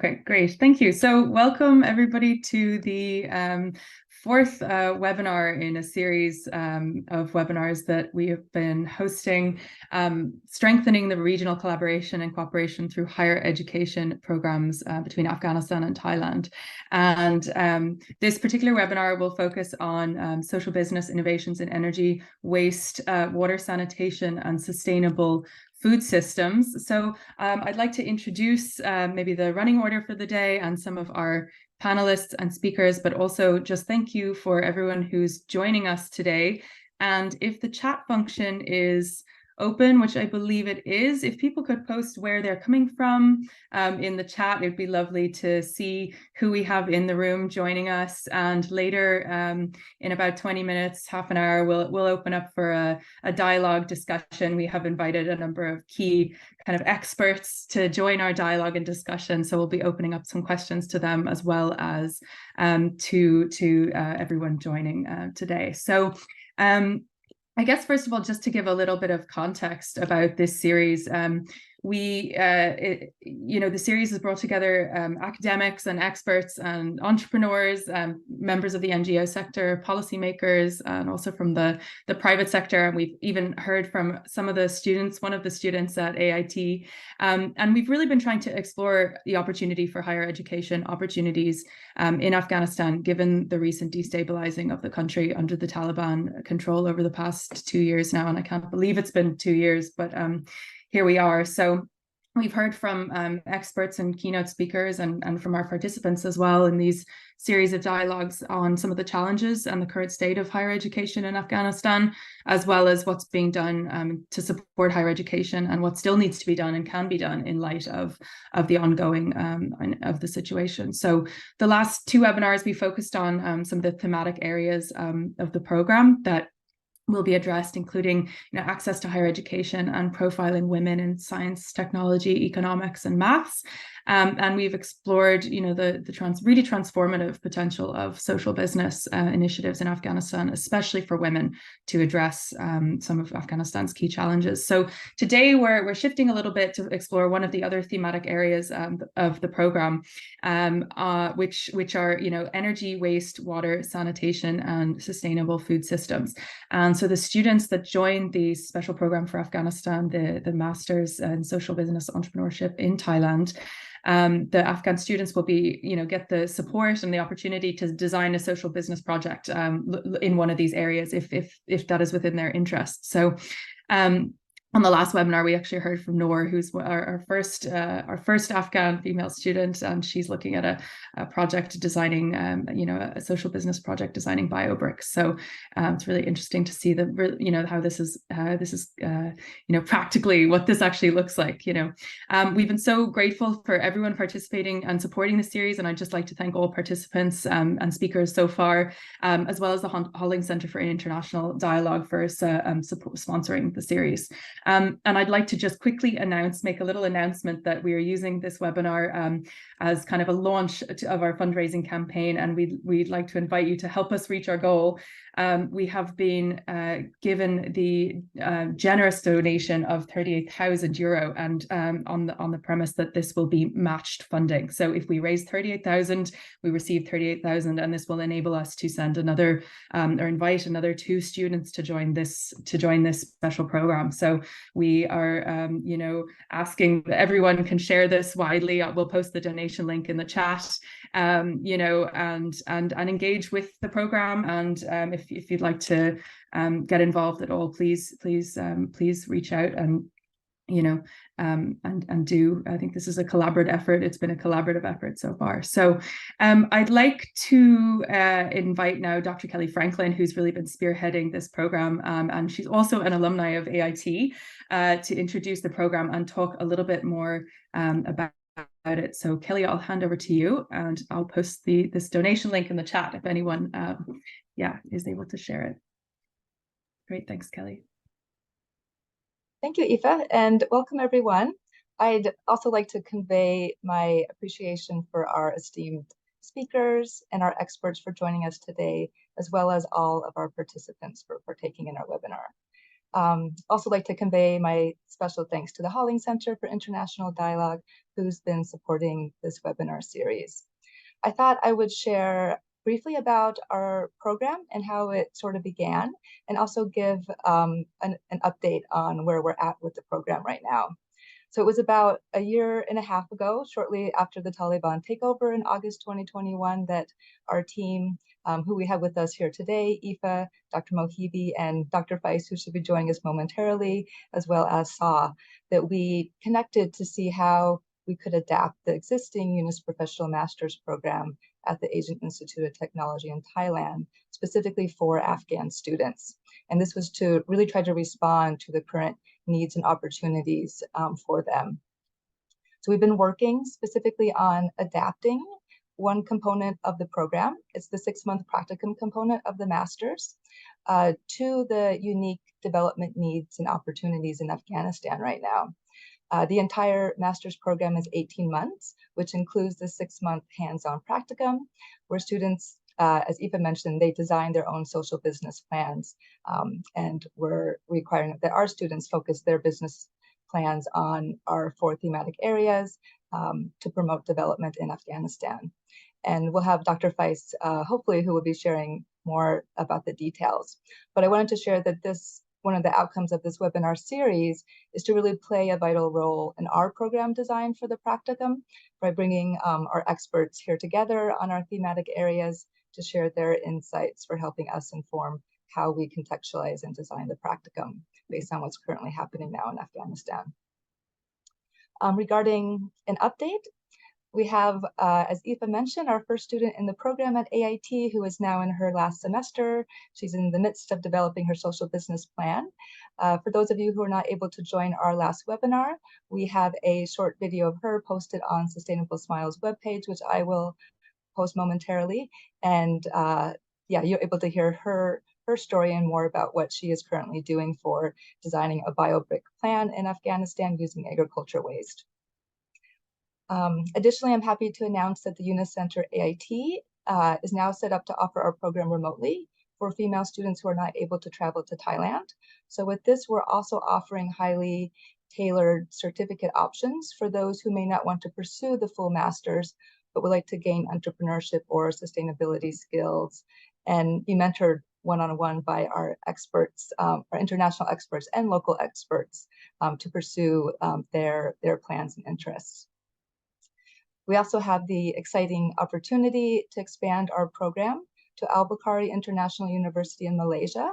Okay, great. Thank you. So welcome everybody to the fourth webinar in a series of webinars that we have been hosting, strengthening the regional collaboration and cooperation through higher education programs between Afghanistan and Thailand. And this particular webinar will focus on social business innovations in energy, waste, water sanitation, and sustainable food systems. So I'd like to introduce maybe the running order for the day and some of our panelists and speakers, but also just thank you for everyone who's joining us today. And if the chat function is open, which I believe it is, if people could post where they're coming from in the chat, it'd be lovely to see who we have in the room joining us. And later, in about 20 minutes, half an hour, we'll open up for a dialogue discussion. We have invited a number of key kind of experts to join our dialogue and discussion. So we'll be opening up some questions to them as well as to everyone joining today. So I guess, first of all, just to give a little bit of context about this series, the series has brought together academics and experts and entrepreneurs, members of the NGO sector, policymakers, and also from the private sector. And we've even heard from some of the students, one of the students at AIT. And we've really been trying to explore the opportunity for higher education opportunities in Afghanistan, given the recent destabilizing of the country under the Taliban control over the past 2 years now. And I can't believe it's been 2 years, but here we are. So we've heard from experts and keynote speakers and from our participants as well in these series of dialogues on some of the challenges and the current state of higher education in Afghanistan, as well as what's being done to support higher education and what still needs to be done and can be done in light of the ongoing of the situation. So the last two webinars, we focused on some of the thematic areas of the program that will be addressed, including access to higher education and profiling women in science, technology, economics, and maths. And we've explored, the really transformative potential of social business initiatives in Afghanistan, especially for women, to address some of Afghanistan's key challenges. So today we're shifting a little bit to explore one of the other thematic areas of the program, which are energy, waste, water, sanitation, and sustainable food systems. And so the students that joined the special program for Afghanistan, the Masters in Social Business Entrepreneurship in Thailand, the Afghan students will be, get the support and the opportunity to design a social business project in one of these areas if that is within their interest. So on the last webinar, we actually heard from Noor, who's our first Afghan female student, and she's looking at a project designing, a social business project designing biobricks. So it's really interesting to see how this is practically what this actually looks like. We've been so grateful for everyone participating and supporting the series, and I'd just like to thank all participants and speakers so far, as well as the Hollings Center for International Dialogue for sponsoring the series. And I'd like to just quickly make a little announcement that we are using this webinar as kind of a launch of our fundraising campaign, and we'd like to invite you to help us reach our goal. We have been given the generous donation of €38,000, and on the premise that this will be matched funding. So if we raise 38,000, we receive 38,000, and this will enable us to send another or invite another 2 students to join this special program. So we are, asking that everyone can share this widely. We'll post the donation link in the chat, and engage with the program. And if you'd like to get involved at all, please reach out and do. I think this is a collaborative effort. It's been a collaborative effort so far. So I'd like to invite now Dr. Kelly Franklin, who's really been spearheading this program, and she's also an alumni of AIT, to introduce the program and talk a little bit more about it. So Kelly, I'll hand over to you, and I'll post this donation link in the chat if anyone is able to share it. Great, thanks, Kelly. Thank you, Aoife, and welcome everyone. I'd also like to convey my appreciation for our esteemed speakers and our experts for joining us today, as well as all of our participants for partaking in our webinar. Also like to convey my special thanks to the Hollings Center for International Dialogue who's been supporting this webinar series. I thought I would share briefly about our program and how it sort of began, and also give an update on where we're at with the program right now. So it was about a year and a half ago, shortly after the Taliban takeover in August 2021, that our team, who we have with us here today, Aoife, Dr. Mohibi, and Dr. Feist, who should be joining us momentarily, as well as Saw, that we connected to see how we could adapt the existing Yunus Professional Masters program at the Asian Institute of Technology in Thailand, specifically for Afghan students. And this was to really try to respond to the current needs and opportunities for them. So we've been working specifically on adapting one component of the program. It's the 6-month practicum component of the Masters to the unique development needs and opportunities in Afghanistan right now. The entire master's program is 18 months, which includes the 6-month hands-on practicum, where students, as Aoife mentioned, they design their own social business plans, and we're requiring that our students focus their business plans on our 4 thematic areas to promote development in Afghanistan. And we'll have Dr. Feist, hopefully, who will be sharing more about the details. But I wanted to share that one of the outcomes of this webinar series is to really play a vital role in our program design for the practicum by bringing our experts here together on our thematic areas to share their insights for helping us inform how we contextualize and design the practicum based on what's currently happening now in Afghanistan. Regarding an update, we have, as Aoife mentioned, our first student in the program at AIT, who is now in her last semester. She's in the midst of developing her social business plan. For those of you who are not able to join our last webinar, we have a short video of her posted on Sustainable Smiles webpage, which I will post momentarily. And yeah, you're able to hear her story and more about what she is currently doing for designing a bio-brick plan in Afghanistan using agriculture waste. Additionally, I'm happy to announce that the Yunus Center AIT is now set up to offer our program remotely for female students who are not able to travel to Thailand. So with this, we're also offering highly tailored certificate options for those who may not want to pursue the full master's, but would like to gain entrepreneurship or sustainability skills and be mentored one-on-one by our experts, our international experts and local experts to pursue their plans and interests. We also have the exciting opportunity to expand our program to Al-Bukhari International University in Malaysia.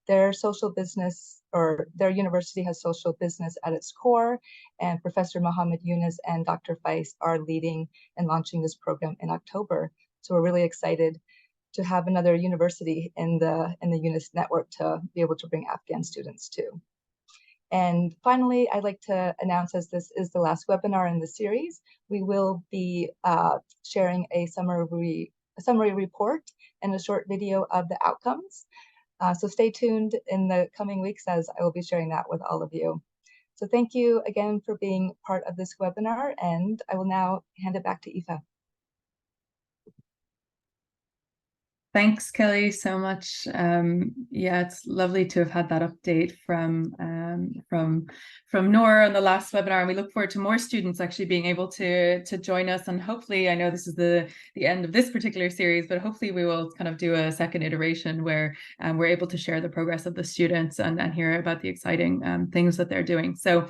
Their social business, or their university has social business at its core, and Professor Muhammad Yunus and Dr. Feist are leading and launching this program in October. So we're really excited to have another university in the Yunus network to be able to bring Afghan students to. And finally, I'd like to announce, as this is the last webinar in the series, we will be sharing a summary report and a short video of the outcomes. So stay tuned in the coming weeks as I will be sharing that with all of you. So thank you again for being part of this webinar, and I will now hand it back to Aoife. Thanks, Kelly, so much. Yeah, it's lovely to have had that update from Noor on the last webinar, and we look forward to more students actually being able to join us. And hopefully, I know this is the end of this particular series, but hopefully we will kind of do a second iteration where we're able to share the progress of the students and hear about the exciting things that they're doing. So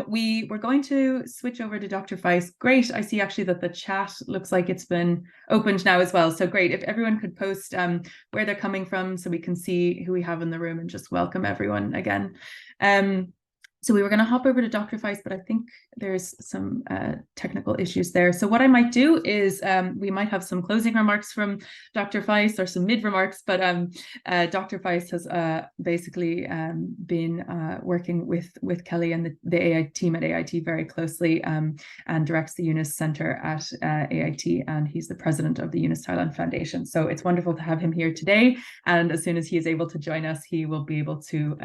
we're going to switch over to Dr. Feist. Great. I see actually that the chat looks like it's been opened now as well. So great. If everyone could post where they're coming from so we can see who we have in the room and just welcome everyone again. So we were going to hop over to Dr. Feist, but I think there's some technical issues there. So what I might do is we might have some closing remarks from Dr. Feist or some mid remarks, but Dr. Feist has basically been working with Kelly and the AI team at AIT very closely and directs the Yunus Center at AIT, and he's the president of the Yunus Thailand Foundation. So it's wonderful to have him here today. And as soon as he is able to join us, he will be able to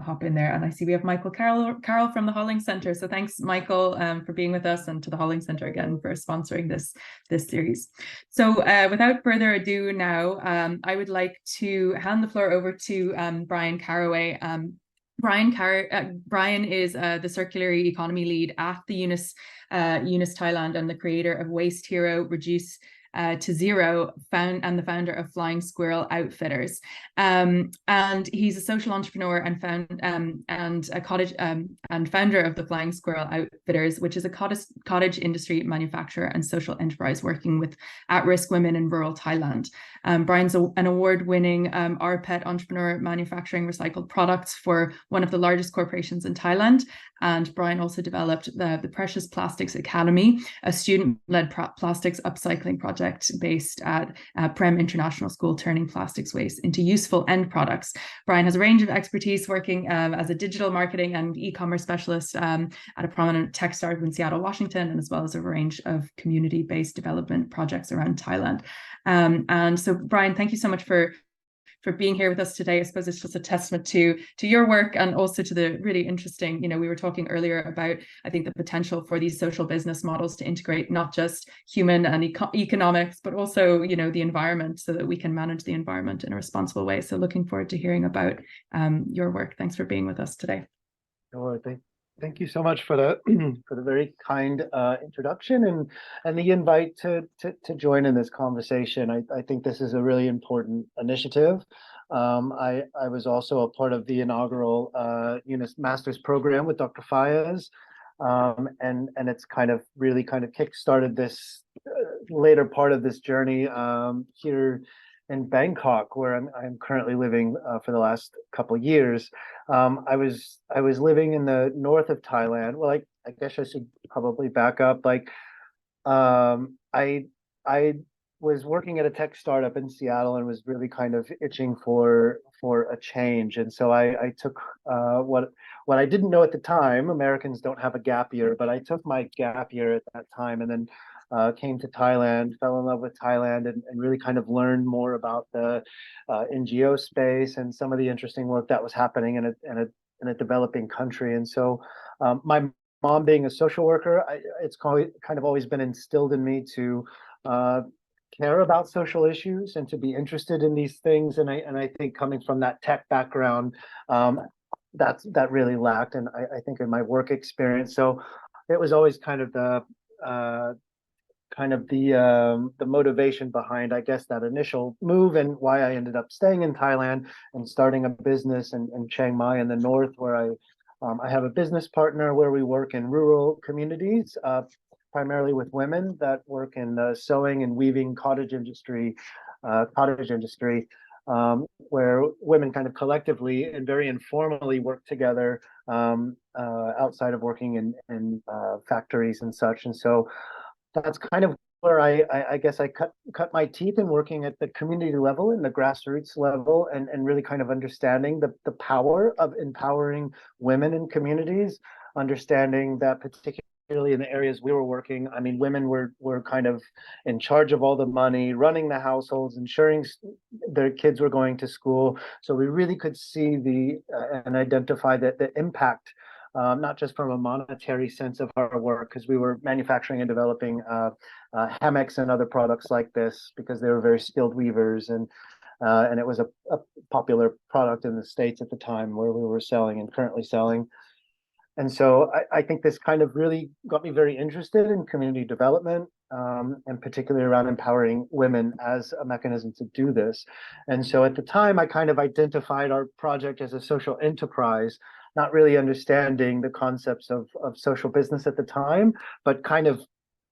hop in there. And I see we have Michael Carroll from the Hollings Center. So thanks, Michael, for being with us, and to the Hollings Center again for sponsoring this series. So without further ado now, I would like to hand the floor over to Brian Carraway Brian is the circular economy lead at the Yunus Thailand, and the creator of Waste Hero, Reduce to Zero, and the founder of Flying Squirrel Outfitters. And he's a social entrepreneur and founder of the Flying Squirrel Outfitters, which is a cottage industry manufacturer and social enterprise working with at-risk women in rural Thailand. Brian's an award-winning rPET entrepreneur, manufacturing recycled products for one of the largest corporations in Thailand. And Brian also developed the Precious Plastics Academy, a student-led plastics upcycling project based at Prem International School, turning plastics waste into useful end products. Brian has a range of expertise working as a digital marketing and e-commerce specialist at a prominent tech startup in Seattle, Washington, and as well as a range of community-based development projects around Thailand. And so, Brian, thank you so much for being here with us today. I suppose it's just a testament to your work, and also to the really interesting, we were talking earlier about, I think, the potential for these social business models to integrate not just human and economics, but also, the environment, so that we can manage the environment in a responsible way. So looking forward to hearing about your work. Thanks for being with us today. Sure. Thank you so much for the for the very kind introduction and the invite to join in this conversation. I think this is a really important initiative. I was also a part of the inaugural Yunus Masters program with Dr. Fayez, and it's really kick-started this later part of this journey here in Bangkok, where I'm currently living for the last couple of years. I was living in the north of Thailand. Well, I guess I should probably back up. I was working at a tech startup in Seattle and was really kind of itching for a change. And so I took what I didn't know at the time. Americans don't have a gap year, but I took my gap year at that time, and then came to Thailand, fell in love with Thailand, and really kind of learned more about the NGO space and some of the interesting work that was happening in a developing country. And so my mom, being a social worker, it's kind of always been instilled in me to care about social issues and to be interested in these things. And I think, coming from that tech background, that really lacked, and I think, in my work experience. So it was always kind of the motivation behind, I guess, that initial move, and why I ended up staying in Thailand and starting a business in Chiang Mai in the north, where I have a business partner where we work in rural communities, primarily with women that work in the sewing and weaving cottage industry, where women kind of collectively and very informally work together outside of working in factories and such. And so that's kind of where I guess I cut my teeth in working at the community level, in the grassroots level, and really kind of understanding the power of empowering women in communities, understanding that, particularly in the areas we were working, I mean, women were kind of in charge of all the money, running the households, ensuring their kids were going to school. So we really could see and identify the impact, not just from a monetary sense of our work, because we were manufacturing and developing hammocks and other products like this, because they were very skilled weavers, and it was a popular product in the States at the time, where we were selling and currently selling. And so I think this kind of really got me very interested in community development, and particularly around empowering women as a mechanism to do this. And so at the time, I kind of identified our project as a social enterprise, not really understanding the concepts of social business at the time, but kind of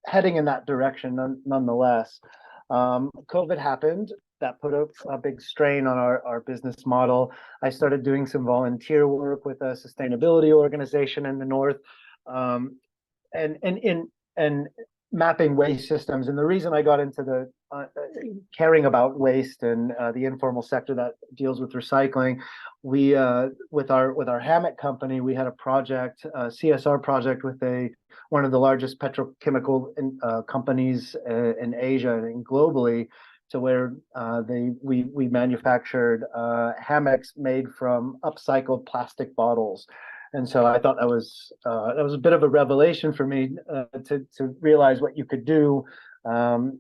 heading in that direction nonetheless. COVID happened. That put a big strain on our business model. I started doing some volunteer work with a sustainability organization in the north, and mapping waste systems. And the reason I got into the caring about waste and the informal sector that deals with recycling, we with our hammock company, we had a project, a CSR project, with one of the largest petrochemical companies in Asia and globally, to where we manufactured hammocks made from upcycled plastic bottles. And so I thought that was a bit of a revelation for me, to realize what you could do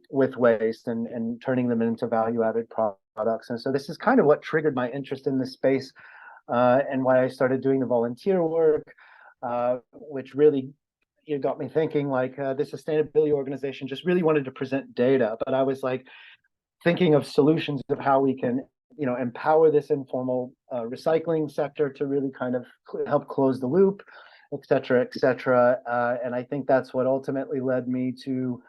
with waste and turning them into value-added products. And so this is kind of what triggered my interest in this space and why I started doing the volunteer work, which really got me thinking, like, this sustainability organization just really wanted to present data, but I was like thinking of solutions of how we can, empower this informal recycling sector to really kind of help close the loop, et cetera, et cetera. And I think that's what ultimately led me to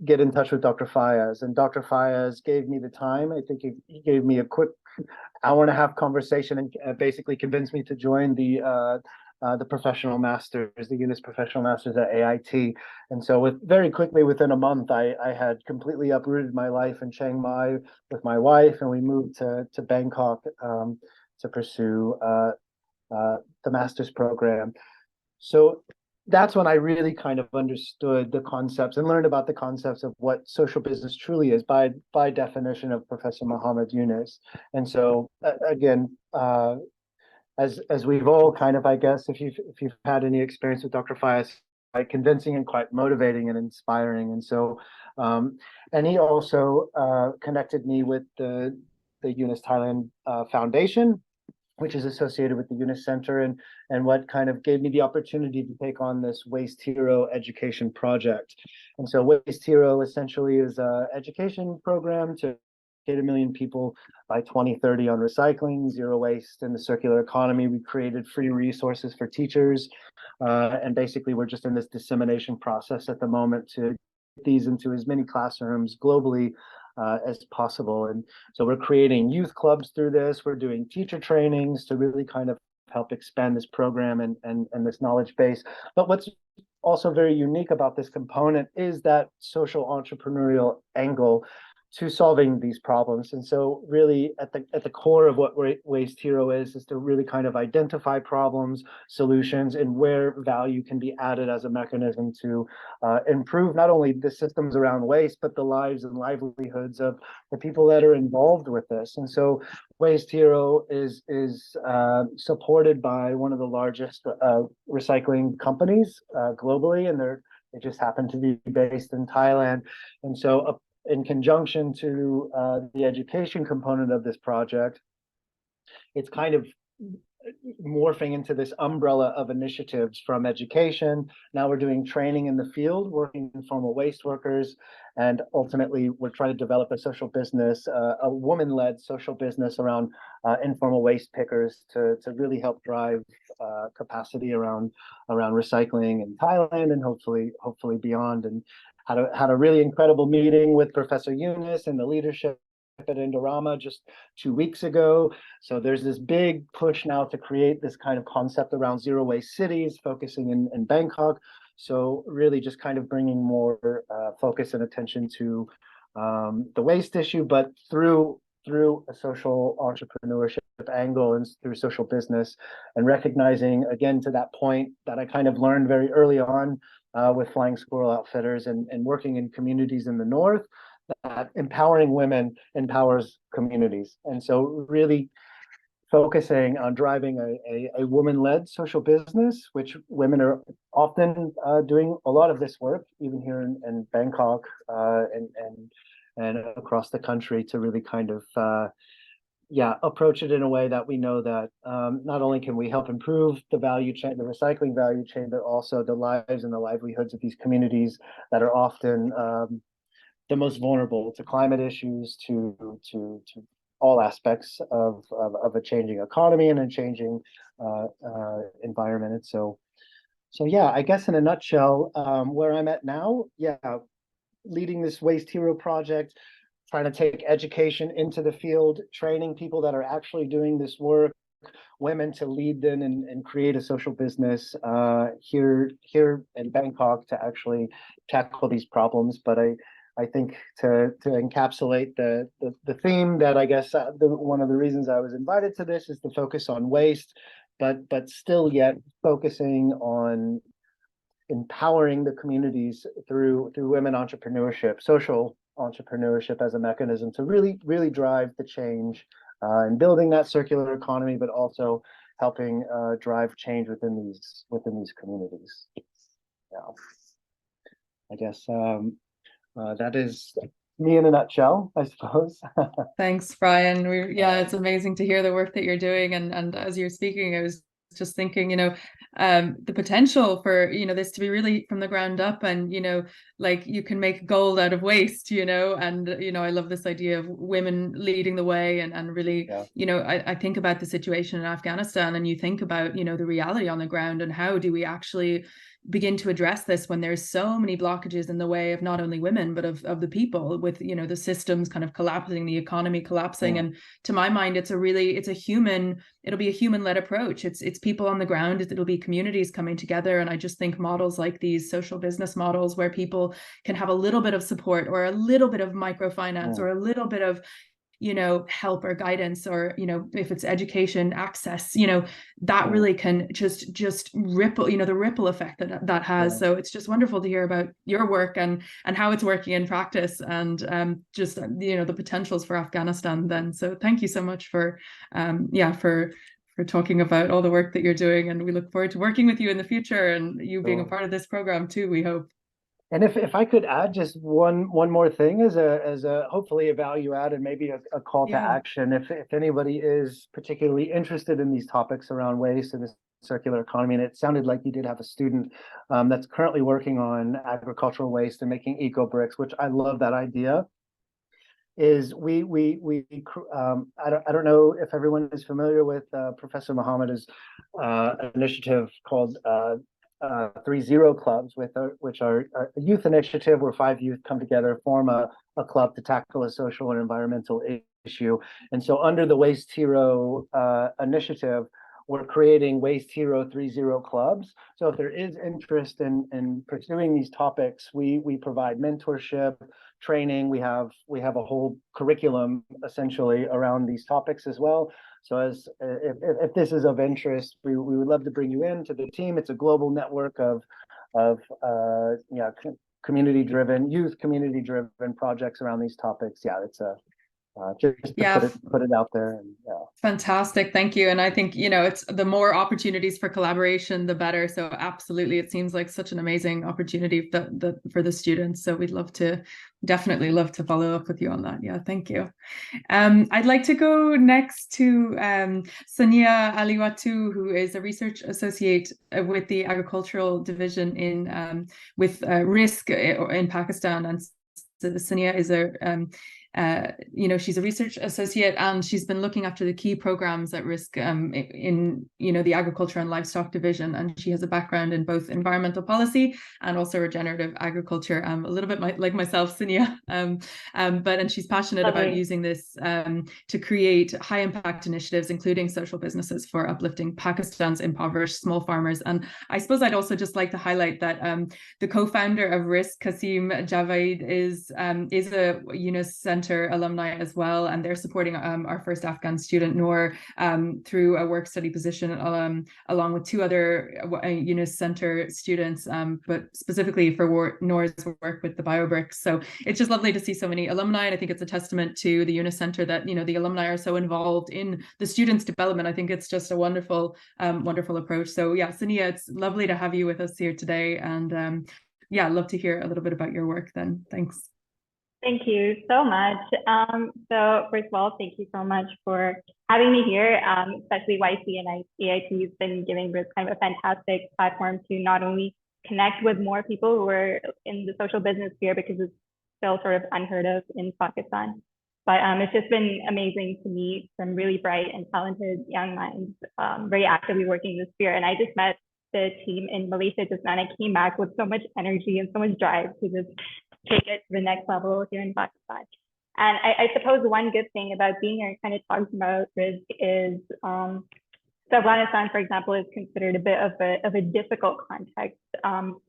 get in touch with Dr. Fayez. And Dr. Fayez gave me the time. I think he gave me a quick hour-and-a-half conversation and basically convinced me to join the professional masters, the Yunus Professional Masters at AIT. And so very quickly, within a month, I had completely uprooted my life in Chiang Mai with my wife, and we moved to Bangkok to pursue the master's program. So that's when I really kind of understood the concepts and learned about the concepts of what social business truly is by definition of Professor Muhammad Yunus. And so again, as we've all kind of, I guess, if you've had any experience with Dr. Fayez, quite convincing and quite motivating and inspiring. And so, and he also connected me with the Yunus Thailand Foundation, which is associated with the Yunus Center, and what kind of gave me the opportunity to take on this Waste Hero education project. And so Waste Hero essentially is an education program to educate 1 million people by 2030 on recycling, zero waste, and the circular economy. We created free resources for teachers, and basically we're just in this dissemination process at the moment to get these into as many classrooms globally as possible. And so we're creating youth clubs through this. We're doing teacher trainings to really kind of help expand this program and this knowledge base. But what's also very unique about this component is that social entrepreneurial angle to solving these problems. And so really at the core of what Waste Hero is to really kind of identify problems, solutions, and where value can be added as a mechanism to improve not only the systems around waste, but the lives and livelihoods of the people that are involved with this. And so Waste Hero is supported by one of the largest recycling companies globally, and they just happen to be based in Thailand. And so in conjunction to the education component of this project, it's kind of morphing into this umbrella of initiatives from education. Now we're doing training in the field, working with informal waste workers, and ultimately we're trying to develop a social business, a woman-led social business around informal waste pickers to really help drive capacity around recycling in Thailand and hopefully beyond. And had a really incredible meeting with Professor Yunus and the leadership at Indorama just 2 weeks ago. So there's this big push now to create this kind of concept around zero waste cities, focusing in Bangkok. So really just kind of bringing more focus and attention to the waste issue, but through a social entrepreneurship angle and through social business, and recognizing, again, to that point that I kind of learned very early on with Flying Squirrel Outfitters and working in communities in the North, that empowering women empowers communities. And so really focusing on driving a woman-led social business, which women are often doing a lot of this work, even here in Bangkok and across the country, to really kind of approach it in a way that we know that not only can we help improve the value chain, the recycling value chain, but also the lives and the livelihoods of these communities that are often the most vulnerable to climate issues, to all aspects of a changing economy and a changing environment. And so yeah, I guess in a nutshell, where I'm at now, leading this Waste Hero project, trying to take education into the field, training people that are actually doing this work, women to lead them and create a social business here in Bangkok to actually tackle these problems. But I think to encapsulate the theme that I guess one of the reasons I was invited to this is to focus on waste, but still yet focusing on empowering the communities through women entrepreneurship, social entrepreneurship as a mechanism to really drive the change and building that circular economy, but also helping drive change within these communities. Yeah, I guess that is me in a nutshell, I suppose. Thanks, Brian. Yeah, it's amazing to hear the work that you're doing. And as you're speaking, I was just thinking, the potential for, this to be really from the ground up, and, like you can make gold out of waste, and, I love this idea of women leading the way, and really, Yeah. I think about the situation in Afghanistan, and you think about, the reality on the ground, and how do we actually begin to address this when there's so many blockages in the way of not only women but of the people, with the systems kind of collapsing, the economy collapsing. And to my mind, it'll be a human-led approach. It's people on the ground, it'll be communities coming together. And I just think models like these social business models, where people can have a little bit of support, or a little bit of microfinance, or a little bit of help or guidance, or if it's education access, that really can just ripple, the ripple effect that has. So it's just wonderful to hear about your work and how it's working in practice, and just the potentials for Afghanistan then. So thank you so much for talking about all the work that you're doing, and we look forward to working with you in the future, and you being a part of this program too, we hope. And if I could add just one more thing as a hopefully a value add, and maybe a call to action, if anybody is particularly interested in these topics around waste and the circular economy, and it sounded like you did have a student that's currently working on agricultural waste and making eco bricks, which I love that idea. Is I don't know if everyone is familiar with Professor Muhammad's initiative called 30 clubs, which are a youth initiative where 5 youth come together, form a club to tackle a social and environmental issue. And so under the Waste Hero initiative, we're creating Waste Hero 30 clubs. So if there is interest in pursuing these topics, we provide mentorship, training. We have a whole curriculum essentially around these topics as well. So if this is of interest, we would love to bring you into the team. It's a global network of community-driven projects around these topics. Yeah, it's just to put it out there. And fantastic, thank you. And I think it's the more opportunities for collaboration, the better. So absolutely, it seems like such an amazing opportunity for the students. So we'd definitely love to follow up with you on that. Yeah, thank you. I'd like to go next to Sania Aliwatu, who is a research associate with the agricultural division with RISK in Pakistan. And Sania is she's a research associate, and she's been looking after the key programs at risk in the agriculture and livestock division. And she has a background in both environmental policy and also regenerative agriculture, a little bit like myself, Sania. And she's passionate about using this to create high impact initiatives, including social businesses, for uplifting Pakistan's impoverished small farmers. And I suppose I'd also just like to highlight that the co-founder of Risk, Kasim Javaid, is a Yunus Center alumni as well, and they're supporting our first Afghan student, Noor, through a work study position along with 2 other Yunus Center students, but specifically for Noor's work with the biobricks. So it's just lovely to see so many alumni, and I think it's a testament to the Yunus Center that the alumni are so involved in the students' development. I think it's just a wonderful approach. So yeah, Sania, it's lovely to have you with us here today, and I'd love to hear a little bit about your work then. Thanks. Thank you so much. So first of all, thank you so much for having me here, especially YC and AIT has been giving this kind of a fantastic platform to not only connect with more people who are in the social business sphere, because it's still sort of unheard of in Pakistan, but it's just been amazing to meet some really bright and talented young minds very actively working in the sphere. And I just met the team in Malaysia just now, and I came back with so much energy and so much drive to just take it to the next level here in Pakistan. And I suppose one good thing about being here and kind of talking about risk is so Afghanistan, for example, is considered a bit of a difficult context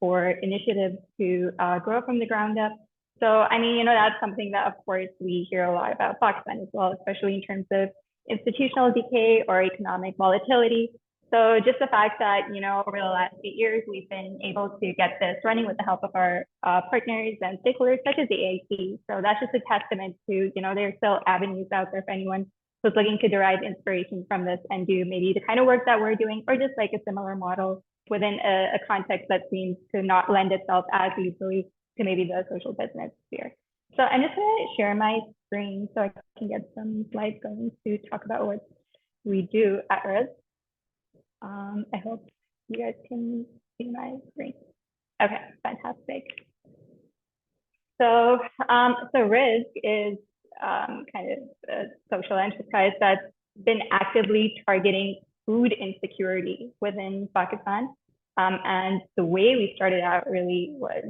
for initiatives to grow from the ground up. So, I mean, that's something that, of course, we hear a lot about Pakistan as well, especially in terms of institutional decay or economic volatility. So just the fact that, over the last 8 years, we've been able to get this running with the help of our partners and stakeholders such as the AIT. So that's just a testament to, there are still avenues out there for anyone who's looking to derive inspiration from this and do maybe the kind of work that we're doing, or just like a similar model within a context that seems to not lend itself as easily to maybe the social business sphere. So I'm just going to share my screen so I can get some slides going to talk about what we do at RIS. I hope you guys can see my screen. Okay, fantastic. So, RIS is kind of a social enterprise that's been actively targeting food insecurity within Pakistan. And the way we started out really was,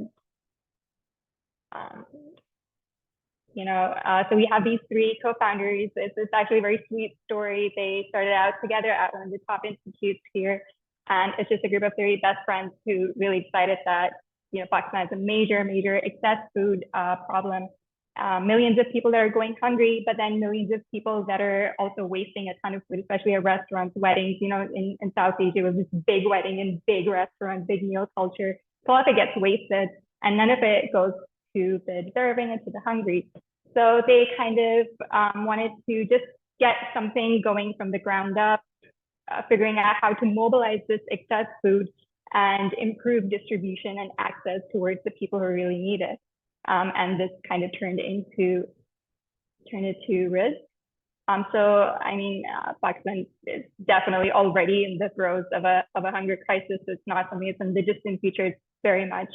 so we have these three co-founders. It's actually a very sweet story. They started out together at one of the top institutes here. And it's just a group of three best friends who really decided that, Pakistan has a major excess food problem. Millions of people that are going hungry, but then millions of people that are also wasting a ton of food, especially at restaurants, weddings. In South Asia, it was this big wedding and big restaurant, big meal culture. So a lot of it gets wasted, and none of it goes to the deserving and to the hungry. So they kind of wanted to just get something going from the ground up, figuring out how to mobilize this excess food and improve distribution and access towards the people who really need it. And this kind of turned into RIS. Pakistan is definitely already in the throes of a hunger crisis. So it's not something that's in the distant future. It's very much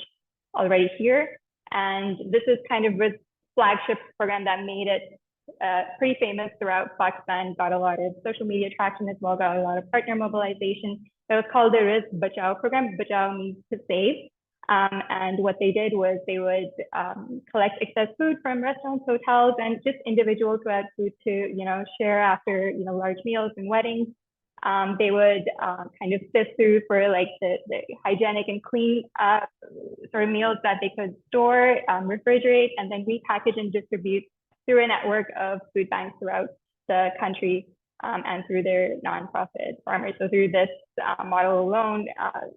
already here. And this is kind of RIS flagship program that made it pretty famous throughout Pakistan, got a lot of social media traction as well, got a lot of partner mobilization. It was called the RIS Bachao program. Bachao means to save. And what they did was they would collect excess food from restaurants, hotels, and just individuals who had food to, share after, large meals and weddings. They would kind of sift through for like the hygienic and clean sort of meals that they could store, refrigerate, and then repackage and distribute through a network of food banks throughout the country. And through their nonprofit farmers. So through this model alone,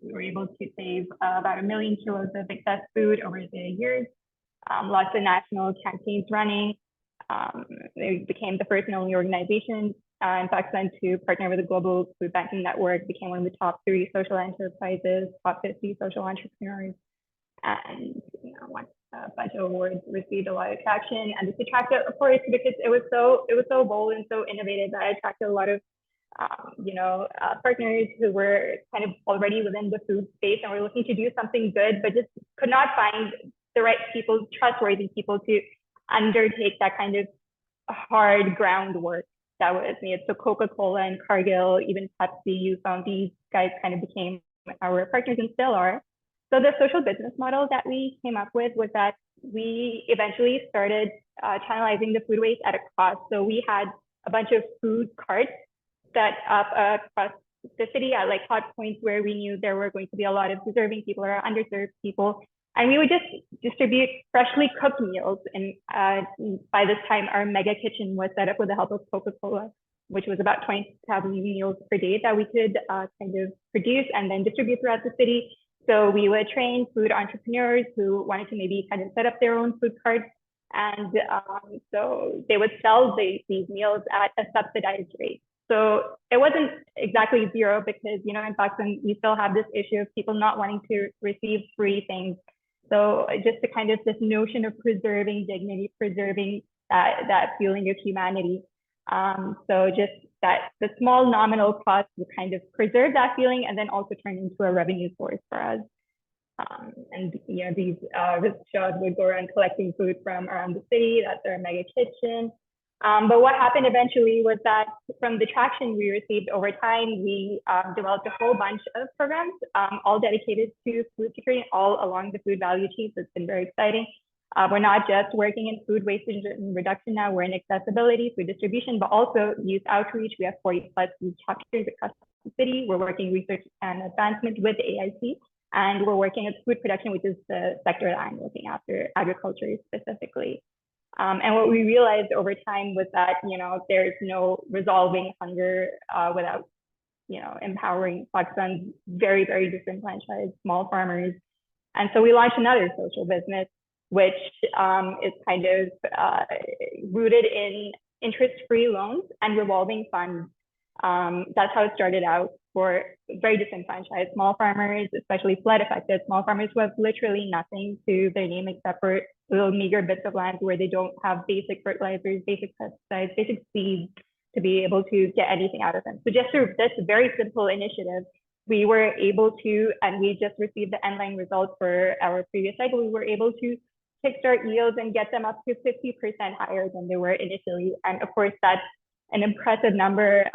we were able to save about 1 million kilos of excess food over the years. Lots of national campaigns running. They became the first and only organization in Pakistan to partner with the Global Food Banking Network, became one of the top 3 social enterprises, top 50 social entrepreneurs. And won a bunch of awards, received a lot of traction, and this attracted, of course, because it was so bold and so innovative that it attracted a lot of partners who were kind of already within the food space and were looking to do something good, but just could not find the right people, trustworthy people to undertake that kind of hard groundwork that was needed. So Coca-Cola and Cargill, even Pepsi, UFOM, these guys kind of became our partners and still are. So the social business model that we came up with was that we eventually started channelizing the food waste at a cost. So we had a bunch of food carts set up across the city at like hot points where we knew there were going to be a lot of deserving people or underserved people. And we would just distribute freshly cooked meals. And by this time, our mega kitchen was set up with the help of Coca-Cola, which was about 20,000 meals per day that we could kind of produce and then distribute throughout the city. So we would train food entrepreneurs who wanted to maybe kind of set up their own food carts. And so they would sell these meals at a subsidized rate. So it wasn't exactly zero because, in Pakistan, we still have this issue of people not wanting to receive free things. So just the kind of this notion of preserving dignity, preserving that feeling of humanity. So just that the small nominal cost would kind of preserve that feeling and then also turn into a revenue source for us. And these rickshaws would go around collecting food from around the city. That's our mega kitchen. But what happened eventually was that from the traction we received over time, we developed a whole bunch of programs, all dedicated to food security, all along the food value chain. So it's been very exciting. We're not just working in food wastage and reduction now, we're in accessibility, food distribution, but also youth outreach. We have 40+ youth chapters across the city. We're working research and advancement with the AIC, and we're working with food production, which is the sector that I'm looking after, agriculture specifically. And what we realized over time was that, there's no resolving hunger without, empowering Pakistan's very, very disenfranchised small farmers. And so we launched another social business, which is kind of rooted in interest-free loans and revolving funds. That's how it started out, for very disenfranchised small farmers, especially flood affected small farmers who have literally nothing to their name except for little meager bits of land where they don't have basic fertilizers, basic pesticides, basic seeds to be able to get anything out of them. So just through this very simple initiative, we were able to, and we just received the end line results for our previous cycle, we were able to kickstart yields and get them up to 50% higher than they were initially. And of course, that's an impressive number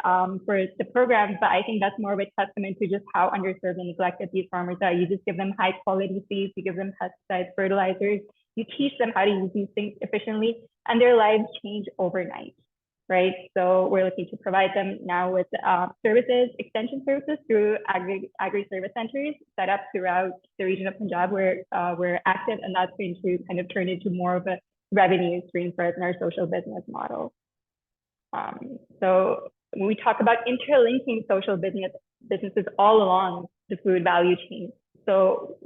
for the program, but I think that's more of a testament to just how underserved and neglected these farmers are. You just give them high quality seeds, you give them pesticides, fertilizers, you teach them how to use these things efficiently, and their lives change overnight, right? So we're looking to provide them now with services, extension services through agri-service centers set up throughout the region of Punjab where we're active, and that's going to kind of turn into more of a revenue stream for us in our social business model. So when we talk about interlinking social businesses all along the food value chain, so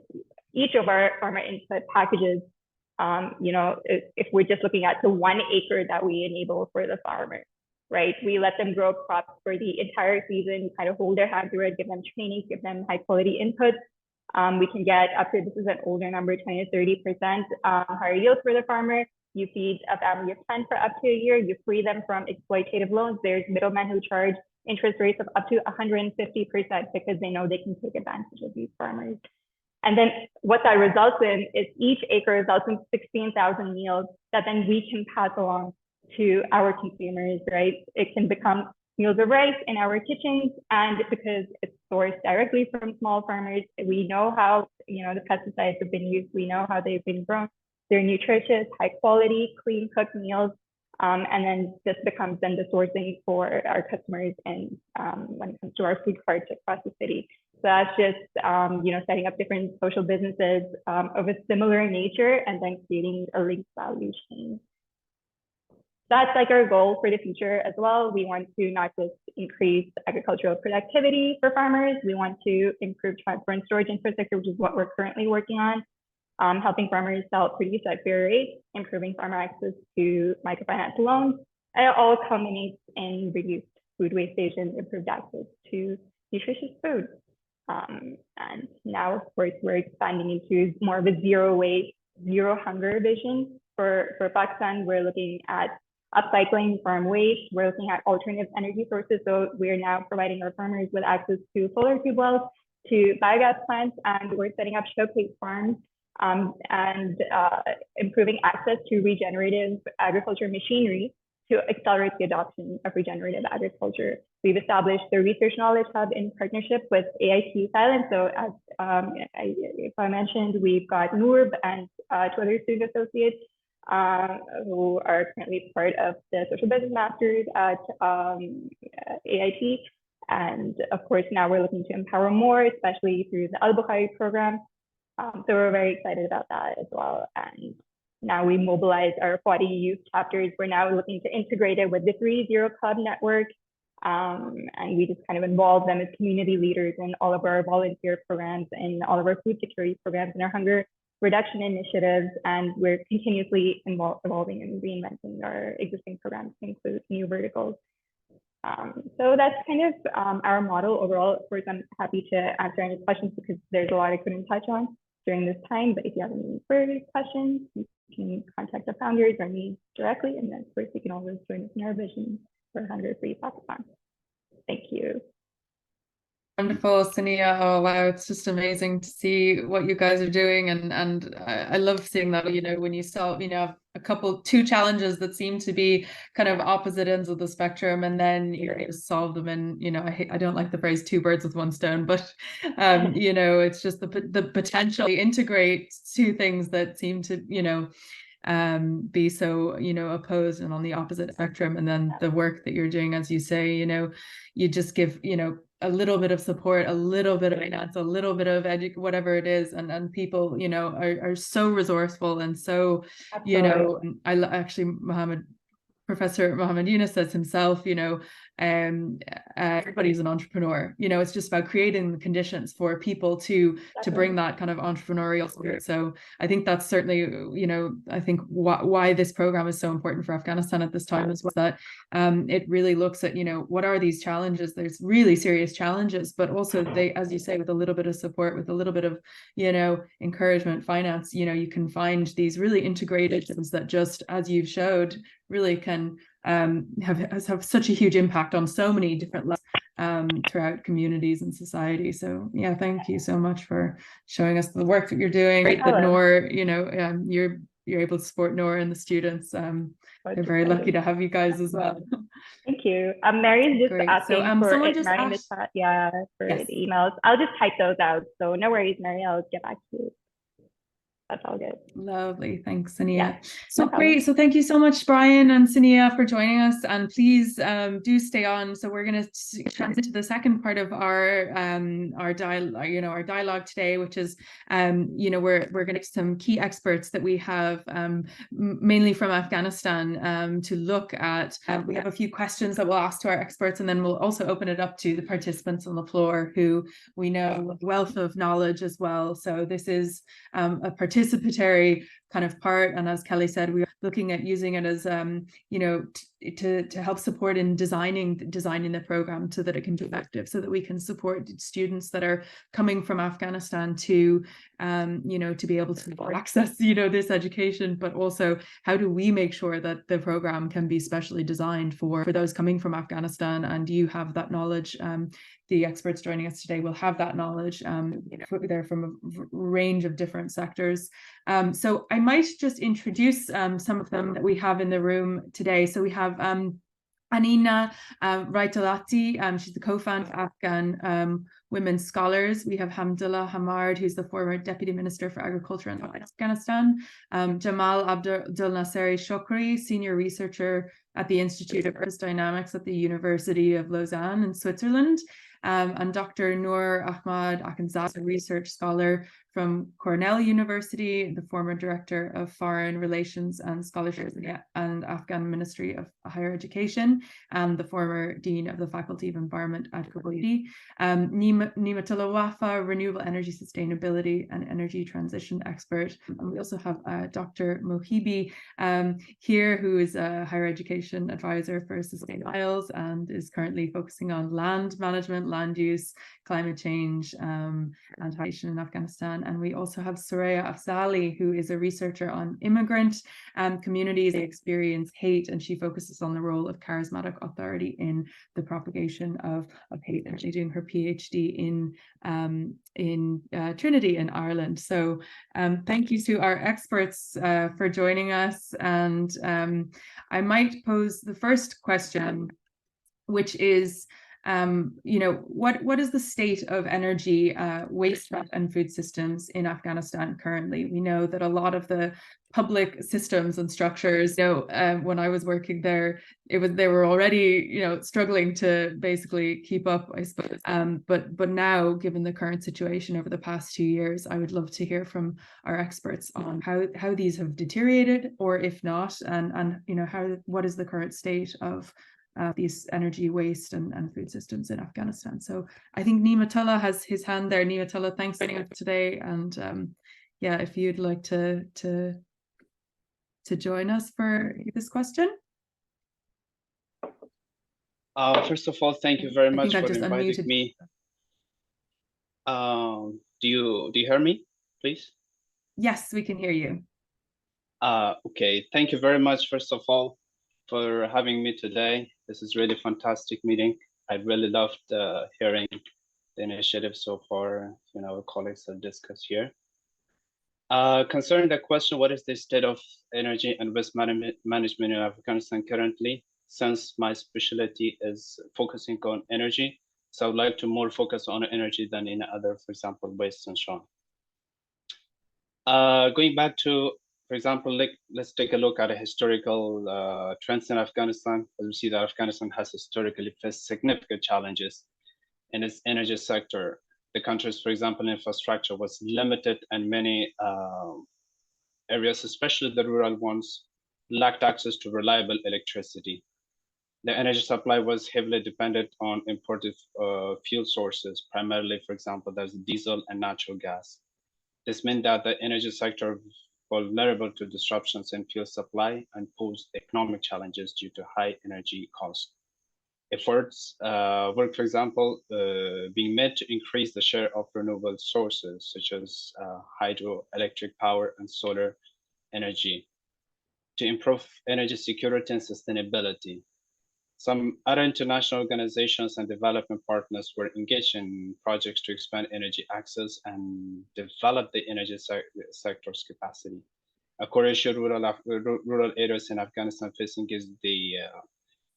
each of our farmer input packages, you know, if we're just looking at the 1 acre that we enable for the farmer, right? We let them grow crops for the entire season, kind of hold their hand through it, give them training, give them high quality inputs. We can get up to, this is an older number, 20 to 30% higher yield for the farmer. You feed a family of 10 for up to a year. You free them from exploitative loans. There's middlemen who charge interest rates of up to 150% because they know they can take advantage of these farmers. And then what that results in is each acre results in 16,000 meals that then we can pass along to our consumers, right? It can become meals of rice in our kitchens, and because it's sourced directly from small farmers, we know how, you know, the pesticides have been used. We know how they've been grown. They're nutritious, high quality, clean cooked meals. And then this becomes then the sourcing for our customers and when it comes to our food carts across the city. So that's just, you know, setting up different social businesses of a similar nature and then creating a linked value chain. That's like our goal for the future as well. We want to not just increase agricultural productivity for farmers, we want to improve transport and storage infrastructure, which is what we're currently working on. Helping farmers sell produce at fair rates, improving farmer access to microfinance loans, and it all culminates in reduced food wastage and improved access to nutritious food. And now, of course, we're expanding into more of a zero waste, zero hunger vision. For Pakistan, we're looking at upcycling farm waste. We're looking at alternative energy sources. So we're now providing our farmers with access to solar tube wells, to biogas plants, and we're setting up showcase farms and improving access to regenerative agriculture machinery to accelerate the adoption of regenerative agriculture. We've established the Research Knowledge Hub in partnership with AIT Thailand. So as if I mentioned, we've got Noorb and 2 other student associates who are currently part of the Social Business Masters at AIT. And of course, now we're looking to empower more, especially through the Al-Bukhari program. So we're very excited about that as well. And now we mobilize our 40 youth chapters. We're now looking to integrate it with the 3-0 Club network. And we just kind of involve them as community leaders in all of our volunteer programs and all of our food security programs and our hunger reduction initiatives. And we're continuously evolving and reinventing our existing programs to include new verticals. So that's kind of our model overall. Of course, I'm happy to answer any questions because there's a lot I couldn't touch on during this time, but if you have any further questions, you can contact the founders or me directly, and then of course you can always join us in our vision for hunger-free Pakistan. Thank you. Wonderful, Sania. Oh wow, it's just amazing to see what you guys are doing, and I love seeing that, you know, when you solve, you know, two challenges that seem to be kind of opposite ends of the spectrum, and then you're able to solve them. And you know, I don't like the phrase 2 birds with 1 stone, but you know, it's just the potential to integrate 2 things that seem to, you know, be so, you know, opposed and on the opposite spectrum. And then the work that you're doing, as you say, you know, you just give, you know, a little bit of support, a little bit of finance, a little bit of whatever it is, and people, you know, are so resourceful and so, you know, actually Professor Mohammed Yunus says himself, you know, everybody's an entrepreneur. You know, it's just about creating the conditions for people to bring that kind of entrepreneurial spirit. So I think that's certainly, you know, I think why this program is so important for Afghanistan at this time is that it really looks at, you know, what are these challenges? There's really serious challenges, but also they, as you say, with a little bit of support, with a little bit of, you know, encouragement, finance, you know, you can find these really integrated things that just, as you've showed, really can have such a huge impact on so many different levels throughout communities and society. So yeah, thank you so much for showing us the work that you're doing. Great that Noor, you know, you're able to support Noor and the students. They're very lucky to have you guys as well. Thank you. Mary's just Great. asking So, for someone it, just Mary, in the asked, chat. Yeah, for yes, the emails. I'll just type those out. So no worries, Mary. I'll get back to you. That's all good. Lovely. Thanks, Sania. Yeah, So no great. So thank you so much, Brian and Sania, for joining us. And please do stay on. So we're going to transition to the second part of our dialogue today, which is you know, we're going to get some key experts that we have mainly from Afghanistan to look at. We have a few questions that we'll ask to our experts, and then we'll also open it up to the participants on the floor who we know a wealth of knowledge as well. So this is a participatory kind of part, and as Kelly said, we are looking at using it as you know, to help support in designing the program so that it can be effective, so that we can support students that are coming from Afghanistan to you know, to be able to access, you know, this education, but also how do we make sure that the program can be specially designed for those coming from Afghanistan. And you have that knowledge. The experts joining us today will have that knowledge. You know, they're from a range of different sectors. So I might just introduce some of them that we have in the room today. So we have Anina Raitalati, she's the co-founder of Afghan Women's Scholars. We have Hamdullah Hamard, who's the former Deputy Minister for Agriculture in Afghanistan. Jamal Abdul Nasseri Shokri, Senior Researcher at the Institute of Earth Dynamics at the University of Lausanne in Switzerland. And Dr. Noor Ahmad Akhundzada, a research scholar from Cornell University, the former Director of Foreign Relations and Scholarships and Afghan Ministry of Higher Education, and the former Dean of the Faculty of Environment at Kabul University. Nimatullah Wafa, Renewable Energy Sustainability and Energy Transition Expert. And we also have Dr. Mohibi here, who is a Higher Education Advisor for Sustainable Isles and is currently focusing on land management, land use, climate change, and habitation in Afghanistan. And we also have Soraya Afzali, who is a researcher on immigrant communities. They experience hate, and she focuses on the role of charismatic authority in the propagation of hate. And she's doing her PhD in Trinity in Ireland. So thank you to our experts for joining us. And I might pose the first question, which is, you know, what is the state of energy, waste and food systems in Afghanistan currently? We know that a lot of the public systems and structures, you know, when I was working there, they were already, you know, struggling to basically keep up, I suppose. But now, given the current situation over the past 2 years, I would love to hear from our experts on how these have deteriorated, or if not, and you know, what is the current state of these energy waste and food systems in Afghanistan. So I think Nimatullah has his hand there. Nimatullah, thanks for joining us today. And yeah, if you'd like to join us for this question. First of all, thank you very much for just inviting unmuted me. Do you hear me, please? Yes, we can hear you. Okay, thank you very much, first of all, for having me today. This is really fantastic meeting. I really loved hearing the initiative so far, you know, colleagues have discussed here. Concerning the question, what is the state of energy and waste management in Afghanistan currently? Since my specialty is focusing on energy, so I would like to more focus on energy than in other, for example, waste and so on. Going back to, for example, let's take a look at a historical trends in Afghanistan. As we see that Afghanistan has historically faced significant challenges in its energy sector. The country's, for example, infrastructure was limited, and many areas, especially the rural ones, lacked access to reliable electricity. The energy supply was heavily dependent on imported fuel sources, primarily, for example, there's diesel and natural gas. This meant that the energy sector was vulnerable to disruptions in fuel supply and posed economic challenges due to high energy costs. Efforts were, for example, being made to increase the share of renewable sources, such as hydroelectric power and solar energy, to improve energy security and sustainability. Some other international organizations and development partners were engaged in projects to expand energy access and develop the energy sector's capacity. A core issue rural areas in Afghanistan facing is the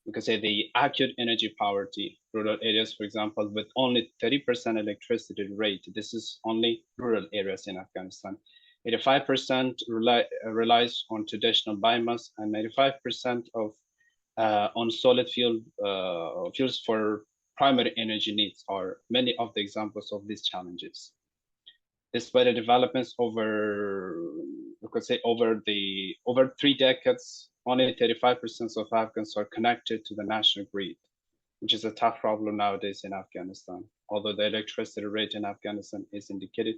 we could say the acute energy poverty. Rural areas, for example, with only 30% electricity rate. This is only rural areas in Afghanistan. 85% relies on traditional biomass, and 95% of on solid fuels for primary energy needs are many of the examples of these challenges. Despite the developments over 3 decades, only 35% of Afghans are connected to the national grid, which is a tough problem nowadays in Afghanistan. Although the electricity rate in Afghanistan is indicated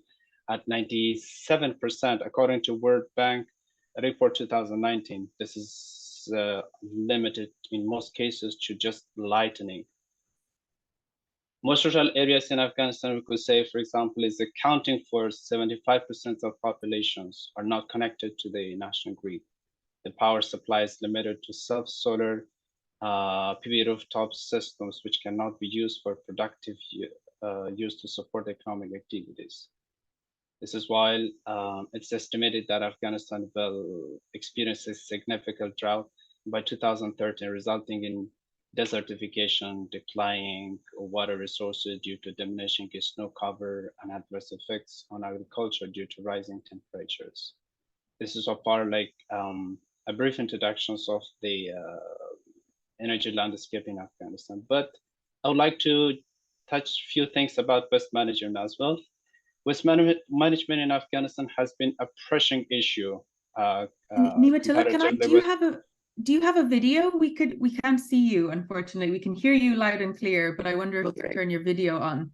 at 97%, according to World Bank report 2019, this is limited in most cases to just lightning. Most rural areas in Afghanistan, we could say, for example, is accounting for 75% of populations are not connected to the national grid. The power supply is limited to self-solar PV rooftop systems, which cannot be used for productive use to support economic activities. This is why it's estimated that Afghanistan will experience a significant drought by 2030, resulting in desertification, declining water resources due to diminishing snow cover, and adverse effects on agriculture due to rising temperatures. This is so far like a brief introduction of the energy landscape in Afghanistan. But I would like to touch a few things about waste management as well. Waste management in Afghanistan has been a pressing issue. Nimatullah, do you have a video? We can't see you, unfortunately. We can hear you loud and clear, but I wonder if you can turn your video on.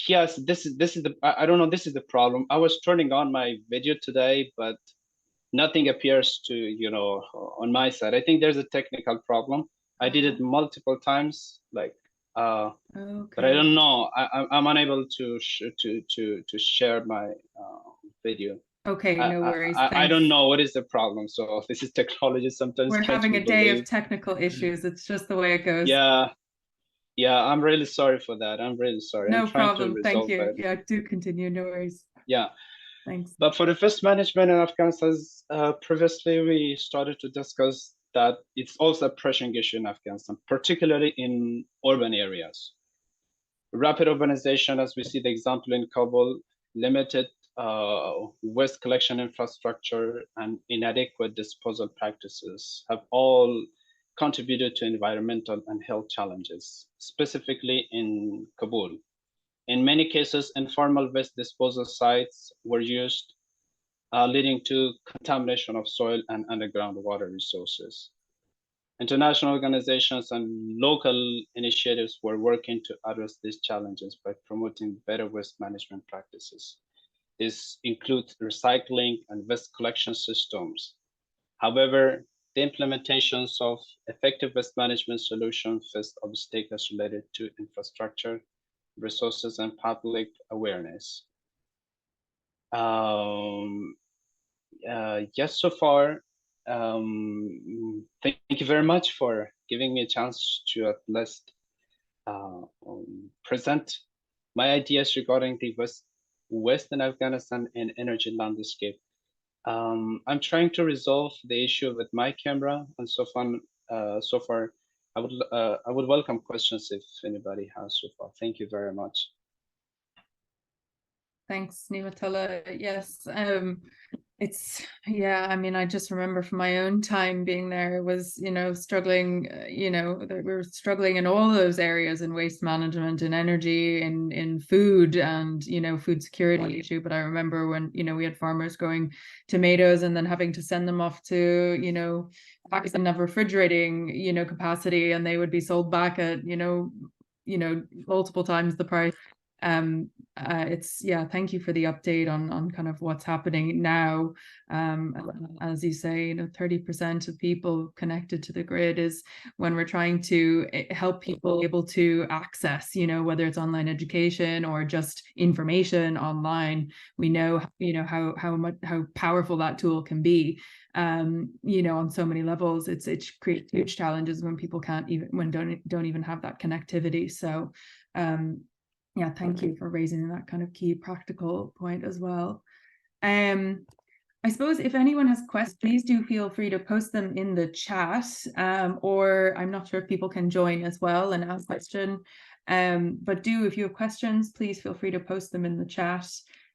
Yes, this is the I don't know, this is the problem. I was turning on my video today, but nothing appears to, on my side. I think there's a technical problem. I did it multiple times, like okay. But I don't know. I'm unable to share my video. Okay, no worries. I don't know what is the problem. So this is technology. Sometimes we're having a day of technical issues. It's just the way it goes. Yeah, I'm really sorry for that. I'm really sorry. No problem. Thank you. Yeah, do continue. No worries. Yeah. Thanks. But for the waste management in Afghanistan, previously we started to discuss that it's also a pressing issue in Afghanistan, particularly in urban areas. Rapid urbanization, as we see the example in Kabul, limited waste collection infrastructure, and inadequate disposal practices have all contributed to environmental and health challenges, specifically in Kabul. In many cases, informal waste disposal sites were used, leading to contamination of soil and underground water resources. International organizations and local initiatives were working to address these challenges by promoting better waste management practices. This includes recycling and waste collection systems. However, the implementations of effective waste management solutions face obstacles related to infrastructure, resources, and public awareness. Yes, so far, thank you very much for giving me a chance to at least present my ideas regarding the Western Afghanistan and energy landscape. I'm trying to resolve the issue with my camera, and so far, I would welcome questions if anybody has so far. Thank you very much. Thanks, Nimatullah. Yes, It's, yeah, I mean, I just remember from my own time being there, it was, struggling, that we were struggling in all those areas, in waste management, in energy, in food, and, food security issue. But I remember when, we had farmers growing tomatoes and then having to send them off to, Pakistan have refrigerating, capacity, and they would be sold back at, multiple times the price. It's, yeah, thank you for the update on kind of what's happening now. As you say, 30% of people connected to the grid is when we're trying to help people able to access, whether it's online education or just information online. We know, how powerful that tool can be. On so many levels. It creates huge challenges when people don't even have that connectivity. So yeah, thank you for raising that kind of key practical point as well. I suppose if anyone has questions, please do feel free to post them in the chat, or I'm not sure if people can join as well and ask a question. But if you have questions, please feel free to post them in the chat.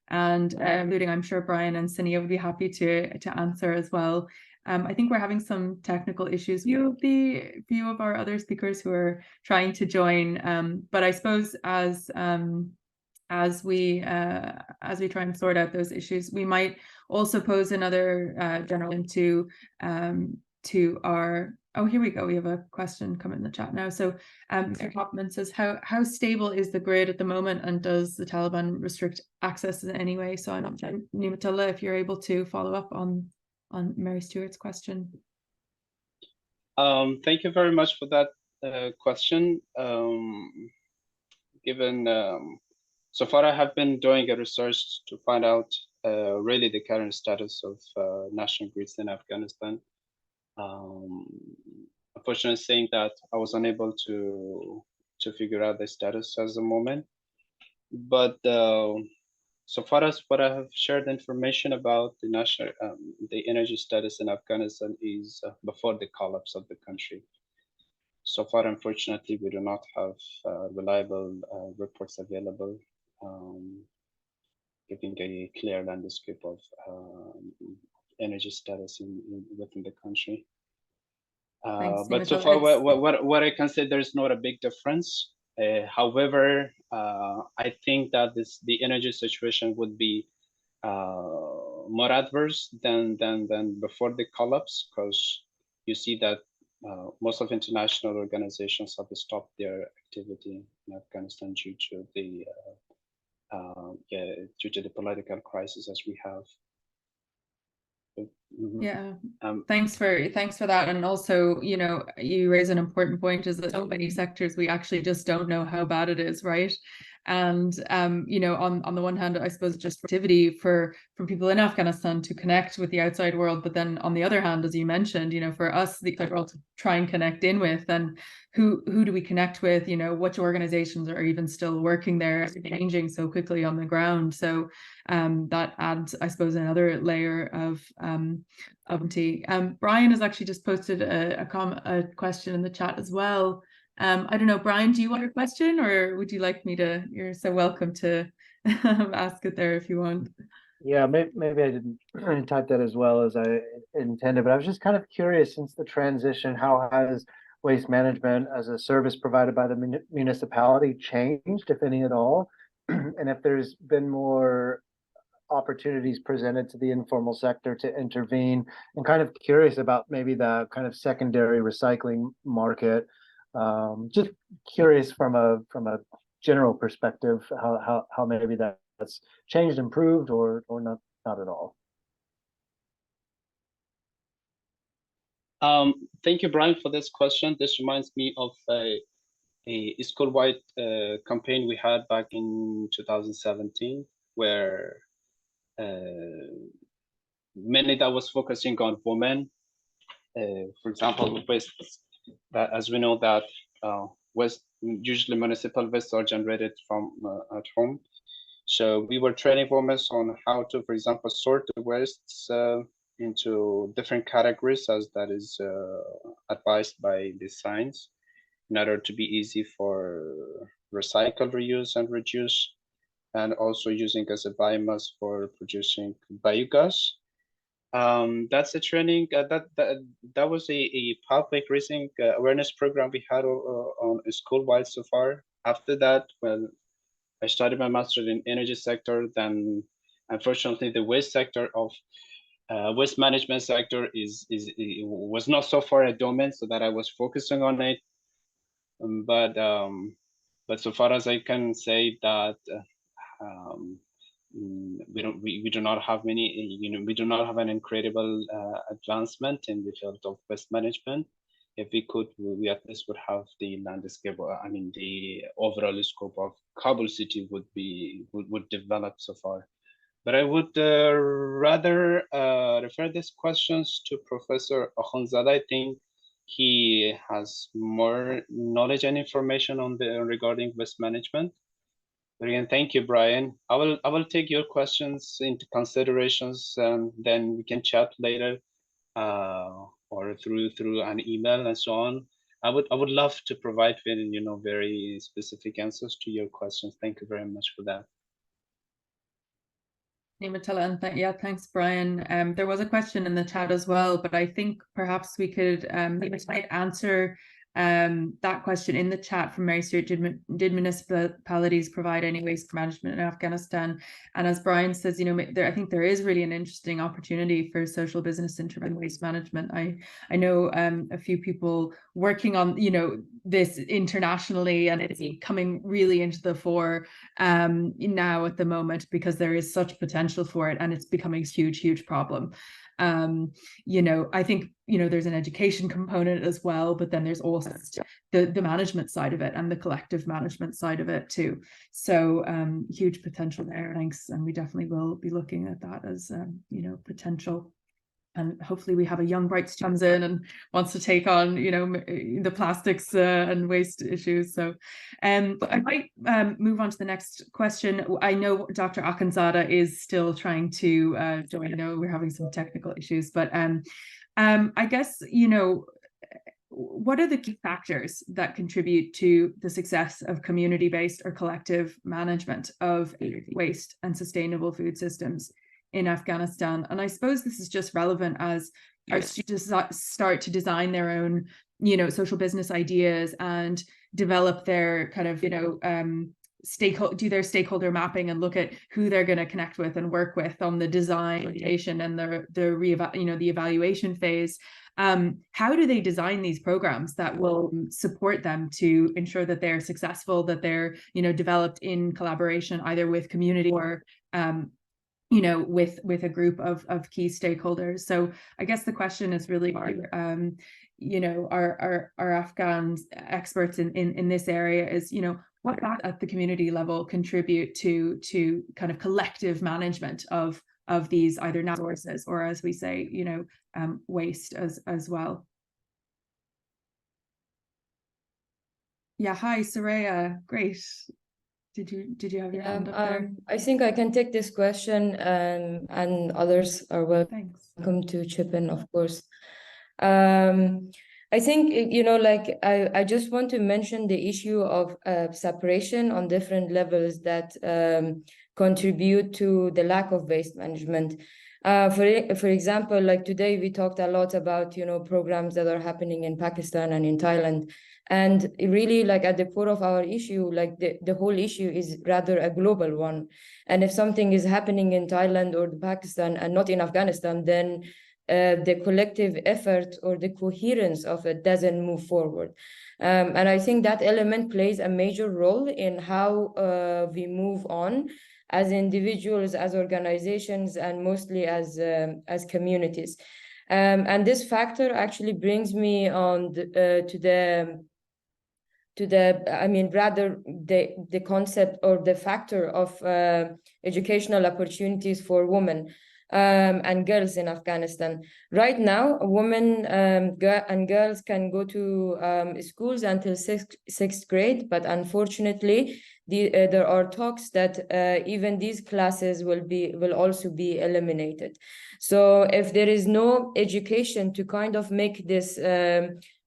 And including, I'm sure Brian and Cinia would be happy to answer as well. I think we're having some technical issues with the few of our other speakers who are trying to join. But I suppose as we try and sort out those issues, we might also pose another general to our. Oh, here we go. We have a question come in the chat now. So Mr. Hopman says, how stable is the grid at the moment, and does the Taliban restrict access in any way? So I'm Nimatullah, if you're able to follow up on Mary Stewart's question. Thank you very much for that question. So far, I have been doing a research to find out really the current status of national grids in Afghanistan. Unfortunately, saying that I was unable to figure out the status at the moment, but so far as what I have shared information about the national the energy status in Afghanistan is before the collapse of the country. So far, unfortunately, we do not have reliable reports available giving a clear landscape of energy status within the country. But so far, what I can say, there's not a big difference. However, I think that the energy situation would be more adverse than before the collapse, because you see that most of international organizations have stopped their activity in Afghanistan due to the political crisis as we have. Yeah, thanks for that. And also, you raise an important point, is that so many sectors we actually just don't know how bad it is, right? And on the one hand, I suppose just activity for people in Afghanistan to connect with the outside world, but then on the other hand, as you mentioned, for us, the world to try and connect in with, and who do we connect with? Which organizations are even still working there, changing so quickly on the ground. So that adds, I suppose, another layer of tea. Brian has actually just posted a question in the chat as well. I don't know, Brian, do you want a question, or would you like me to? You're so welcome to ask it there if you want. Yeah, maybe I didn't type that as well as I intended, but I was just kind of curious, since the transition, how has waste management as a service provided by the municipality changed, if any at all? And if there's been more opportunities presented to the informal sector to intervene, and kind of curious about maybe the kind of secondary recycling market. Just curious from a general perspective, how maybe that's changed, improved, or not at all. Thank you, Brian, for this question. This reminds me of a school-wide campaign we had back in 2017, where mainly that was focusing on women. For example, as we know that usually municipal wastes are generated from at home. So we were training women on how to, for example, sort the wastes into different categories, as that is advised by the science, in order to be easy for recycle, reuse, and reduce, and also using as a biomass for producing biogas. That's a training that was a public risk awareness program we had on school-wide so far. After that, well, I started my master's in energy sector. Then, unfortunately, the waste sector of waste management sector was not so far a domain, so that I was focusing on it. But so far as I can say that we do not have many, we do not have an incredible advancement in the field of waste management. If we could, we at least would have the landscape. I mean, the overall scope of Kabul city would develop so far. But I would rather refer these questions to Professor Akhundzada. I think he has more knowledge and information on regarding waste management. But again, thank you, Brian. I will take your questions into considerations, and then we can chat later, or through an email and so on. I would love to provide very specific answers to your questions. Thank you very much for that. And yeah, thanks, Brian. There was a question in the chat as well, but I think perhaps we could answer that question in the chat from Mary Stewart. Did municipalities provide any waste management in Afghanistan? And as Brian says, I think there is really an interesting opportunity for social business intervention waste management. I know a few people working on this internationally, and it's coming really into the fore now at the moment, because there is such potential for it, and it's becoming a huge problem. I think there's an education component as well, but then there's also the management side of it and the collective management side of it too. So huge potential there. Thanks. And we definitely will be looking at that as potential. And hopefully we have a young bright student comes in and wants to take on the plastics and waste issues. So I might move on to the next question. I know Dr. Akhundzada is still trying to join. I know we're having some technical issues, but I guess what are the key factors that contribute to the success of community-based or collective management of waste and sustainable food systems in Afghanistan? And I suppose this is just relevant as our students start to design their own, social business ideas and develop their kind of, do their stakeholder mapping and look at who they're going to connect with and work with on the design and the evaluation phase. How do they design these programs that will support them to ensure that they're successful, that they're, developed in collaboration either with community or with a group of key stakeholders? So I guess the question is really, are Afghan experts in this area is, what at the community level contribute to kind of collective management of these either natural resources or, as we say, waste as well. Yeah, hi, Soraya. Great. Did you have your hand up there? I think I can take this question, and others are welcome to chip in, of course. I think, I just want to mention the issue of separation on different levels that contribute to the lack of waste management. For example, like today, we talked a lot about, programs that are happening in Pakistan and in Thailand. And really, like at the core of our issue, like the whole issue is rather a global one. And if something is happening in Thailand or Pakistan and not in Afghanistan, then the collective effort or the coherence of it doesn't move forward. And I think that element plays a major role in how we move on as individuals, as organizations, and mostly as communities. And this factor actually brings me on to the concept or the factor of educational opportunities for women and girls in Afghanistan. Right now, women and girls can go to schools until sixth grade, but unfortunately, there are talks that even these classes will also be eliminated. So if there is no education to kind of make this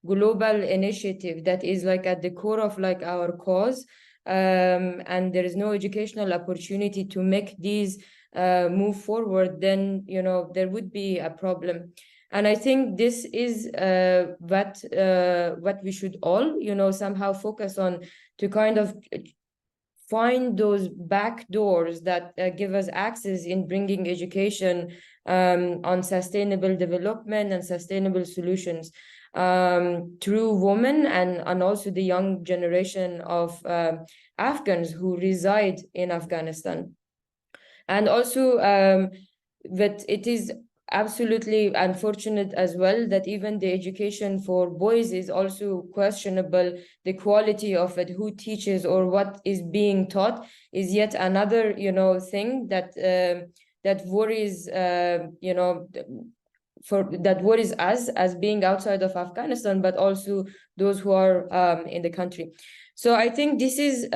global initiative that is like at the core of like our cause, and there is no educational opportunity to make these move forward, then there would be a problem. And I think this is what we should all somehow focus on, to kind of find those back doors that give us access in bringing education on sustainable development and sustainable solutions through women and also the young generation of Afghans who reside in Afghanistan. And also that it is absolutely unfortunate as well that even the education for boys is also questionable. The quality of it, who teaches or what is being taught, is yet another thing that that worries that worries us as being outside of Afghanistan, but also those who are in the country. So I think this is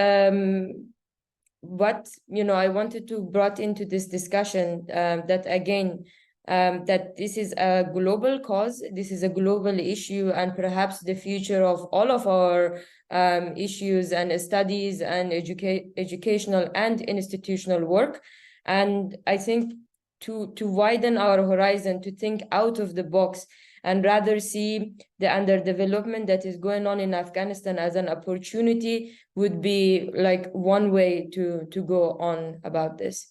what I wanted to brought into this discussion, that again, that this is a global cause, this is a global issue, and perhaps the future of all of our issues and studies and educational and institutional work. And I think to widen our horizon, to think out of the box, and rather see the underdevelopment that is going on in Afghanistan as an opportunity would be like one way to go on about this.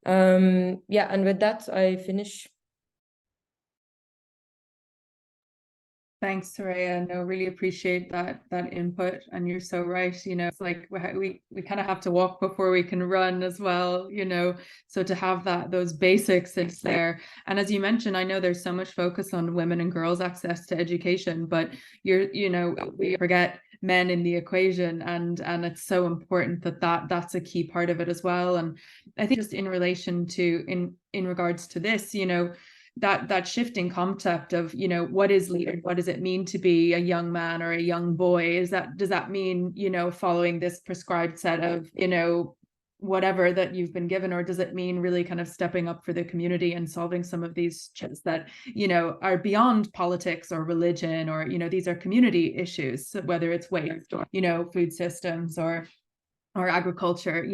Yeah, and with that, I finish. Thanks, Soraya. No, really appreciate that input. And you're so right. It's like we kind of have to walk before we can run as well. So to have those basics is there. And as you mentioned, I know there's so much focus on women and girls' access to education, but we forget men in the equation, and it's so important that's a key part of it as well. And I think just in relation to in regards to this, that shifting concept of what is leader, what does it mean to be a young man or a young boy? Does that mean following this prescribed set of whatever that you've been given, or does it mean really kind of stepping up for the community and solving some of these challenges that are beyond politics or religion, or these are community issues, whether it's waste or food systems or agriculture,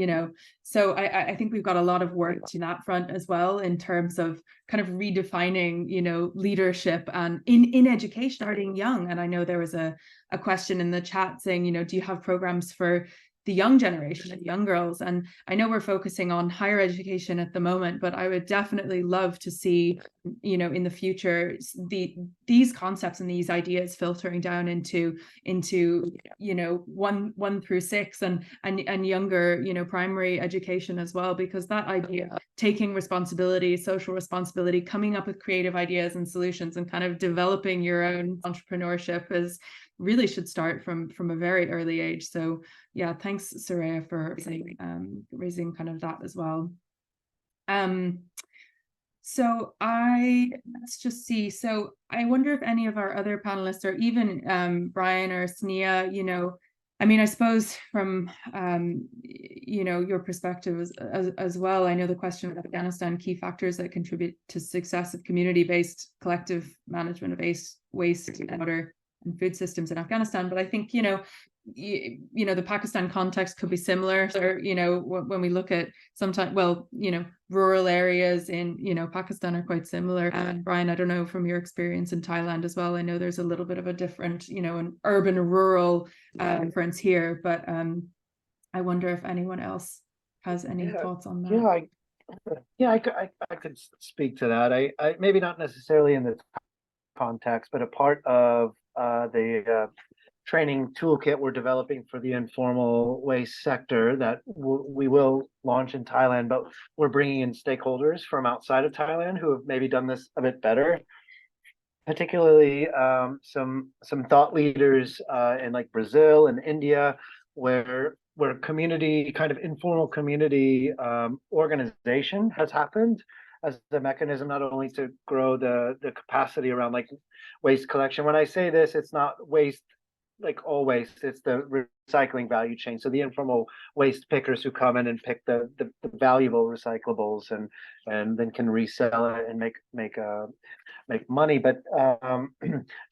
so I think we've got a lot of work to that front as well, in terms of kind of redefining leadership and in education starting young. And I know there was a question in the chat saying, do you have programs for the young generation and young girls? And I know we're focusing on higher education at the moment, but I would definitely love to see in the future these concepts and these ideas filtering down into 1 through 6 and younger primary education as well, because that idea of taking responsibility, social responsibility, coming up with creative ideas and solutions, and kind of developing your own entrepreneurship really should start from a very early age. So yeah, thanks, Soraya, for raising kind of that as well. So let's just see. So I wonder if any of our other panelists, or even Brian or Snia, I suppose from your perspective as well, I know the question of Afghanistan, key factors that contribute to success of community-based collective management of waste, water and food systems in Afghanistan. But I think the Pakistan context could be similar, or when we look at sometimes, rural areas in Pakistan are quite similar. And Brian, I don't know from your experience in Thailand as well, I know there's a little bit of a different an urban rural difference here, but I wonder if anyone else has any thoughts on that. I could speak to that. I maybe not necessarily in the context, but a part of the training toolkit we're developing for the informal waste sector that we will launch in Thailand, but we're bringing in stakeholders from outside of Thailand who have maybe done this a bit better, particularly some thought leaders in like Brazil and India, where community, kind of informal community organization has happened as the mechanism not only to grow the capacity around like waste collection. When I say this, it's not waste like all waste, it's the recycling value chain. So the informal waste pickers who come in and pick the valuable recyclables and then can resell it and make money. But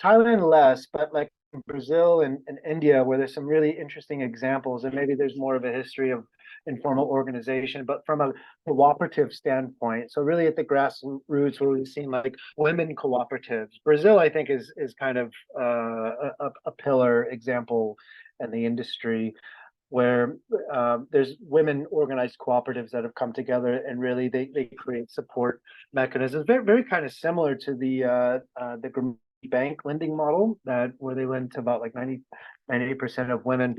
Thailand less, but like Brazil and India, where there's some really interesting examples, and maybe there's more of a history of informal organization, but from a cooperative standpoint. So really at the grassroots, where we've seen like women cooperatives. Brazil, I think, is kind of a pillar example in the industry, where there's women organized cooperatives that have come together, and really they create support mechanisms, very kind of similar to the bank lending model, that where they lend to about like 98% of women.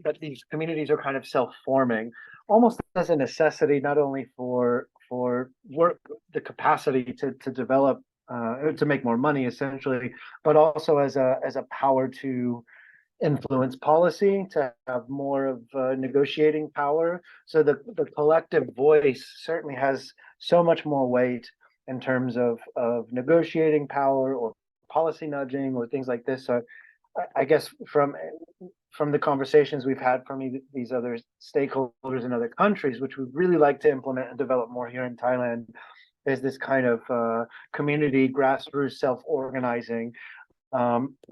But these communities are kind of self-forming, almost as a necessity, not only for work, the capacity to develop, to make more money essentially, but also as a power to influence policy, to have more of negotiating power. So the collective voice certainly has so much more weight in terms of negotiating power or policy nudging or things like this. So I guess from the conversations we've had from these other stakeholders in other countries, which we'd really like to implement and develop more here in Thailand, is this kind of community grassroots self-organizing,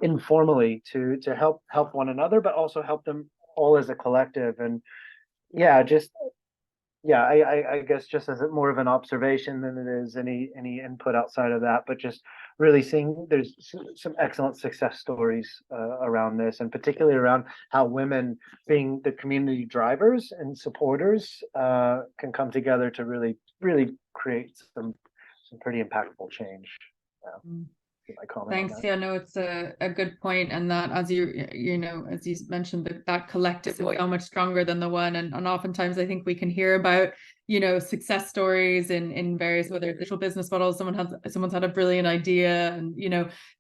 informally, to help one another, but also help them all as a collective. And yeah, I guess just as more of an observation than it is any input outside of that, but just really seeing there's some excellent success stories around this, and particularly around how women, being the community drivers and supporters, can come together to really create some pretty impactful change. My comment. Thanks. Yeah, no, it's a good point. And that, as as you mentioned, that collective is so much stronger than the one. And oftentimes I think we can hear about, success stories in various, whether it's digital business models, someone's had a brilliant idea, and,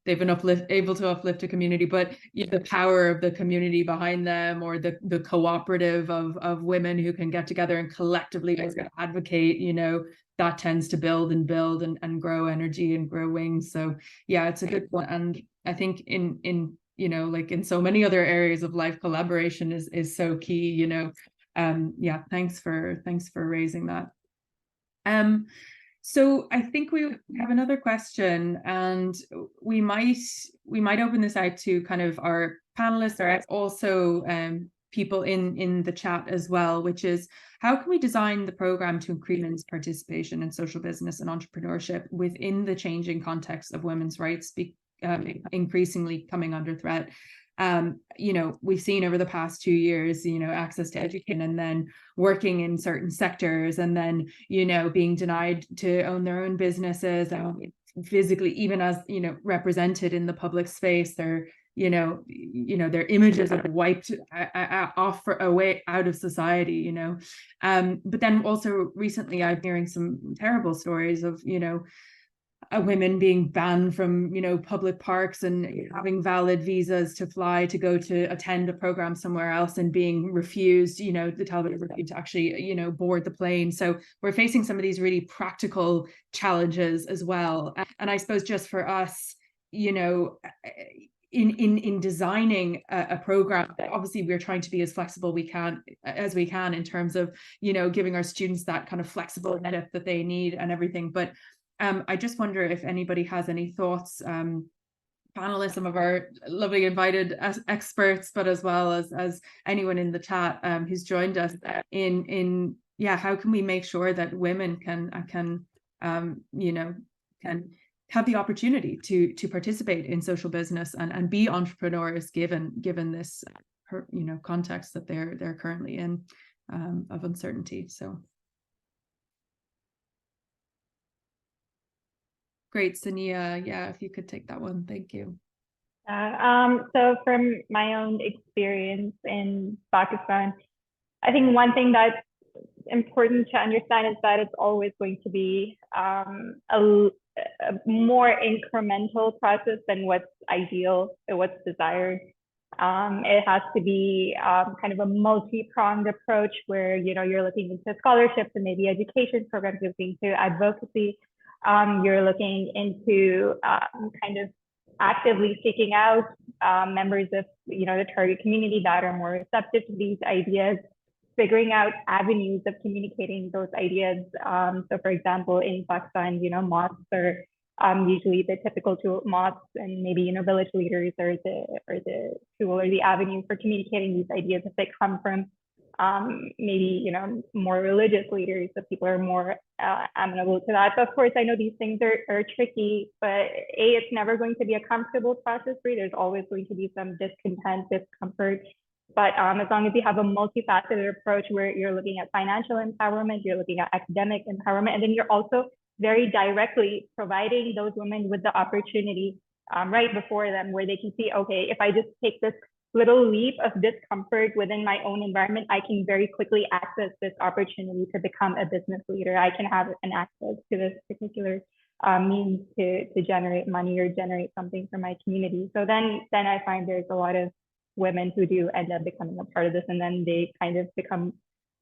they've been able to uplift a community, but the power of the community behind them, or the cooperative of women who can get together and collectively advocate, that tends to build and grow energy and grow wings. So yeah, it's a good one. And I think in like in so many other areas of life, collaboration is so key. Yeah, thanks for raising that. So I think we have another question, and we might open this out to kind of our panelists, or also people in the chat as well, which is, how can we design the program to increase women's participation in social business and entrepreneurship within the changing context of women's rights increasingly coming under threat? We've seen over the past 2 years, access to education, and then working in certain sectors, and then, being denied to own their own businesses, physically, even as, represented in the public space. They're their images are wiped away out of society, but then also recently I'm hearing some terrible stories of, women being banned from, public parks and having valid visas to fly to go to attend a program somewhere else, and being refused, the Taliban refused to actually, board the plane. So we're facing some of these really practical challenges as well. And I suppose just for us, in designing a program, obviously we're trying to be as flexible as we can in terms of, giving our students that kind of flexible setup that they need and everything. But I just wonder if anybody has any thoughts, panelists, some of our lovely invited experts, but as well as anyone in the chat who's joined us in how can we make sure that women can have the opportunity to participate in social business and be entrepreneurs, given this context that they're currently in, of uncertainty. So great, Sania. Yeah, if you could take that one, thank you. So from my own experience in Pakistan, I think one thing that's important to understand is that it's always going to be a more incremental process than what's ideal or what's desired. It has to be kind of a multi-pronged approach, where you're looking into scholarships and maybe education programs, you're looking into advocacy, you're looking into kind of actively seeking out members of the target community that are more receptive to these ideas, figuring out avenues of communicating those ideas. So for example, in Pakistan, mosques are usually the typical tool. Mosques and maybe village leaders are the tool or the avenue for communicating these ideas if they come from maybe, more religious leaders, so people are more amenable to that. So of course, I know these things are tricky, but it's never going to be a comfortable process for you. There's always going to be some discontent, discomfort. But as long as you have a multifaceted approach where you're looking at financial empowerment, you're looking at academic empowerment, and then you're also very directly providing those women with the opportunity right before them, where they can see, okay, if I just take this little leap of discomfort within my own environment, I can very quickly access this opportunity to become a business leader. I can have an access to this particular means to generate money or generate something for my community. So then I find there's a lot of women who do end up becoming a part of this, and then they kind of become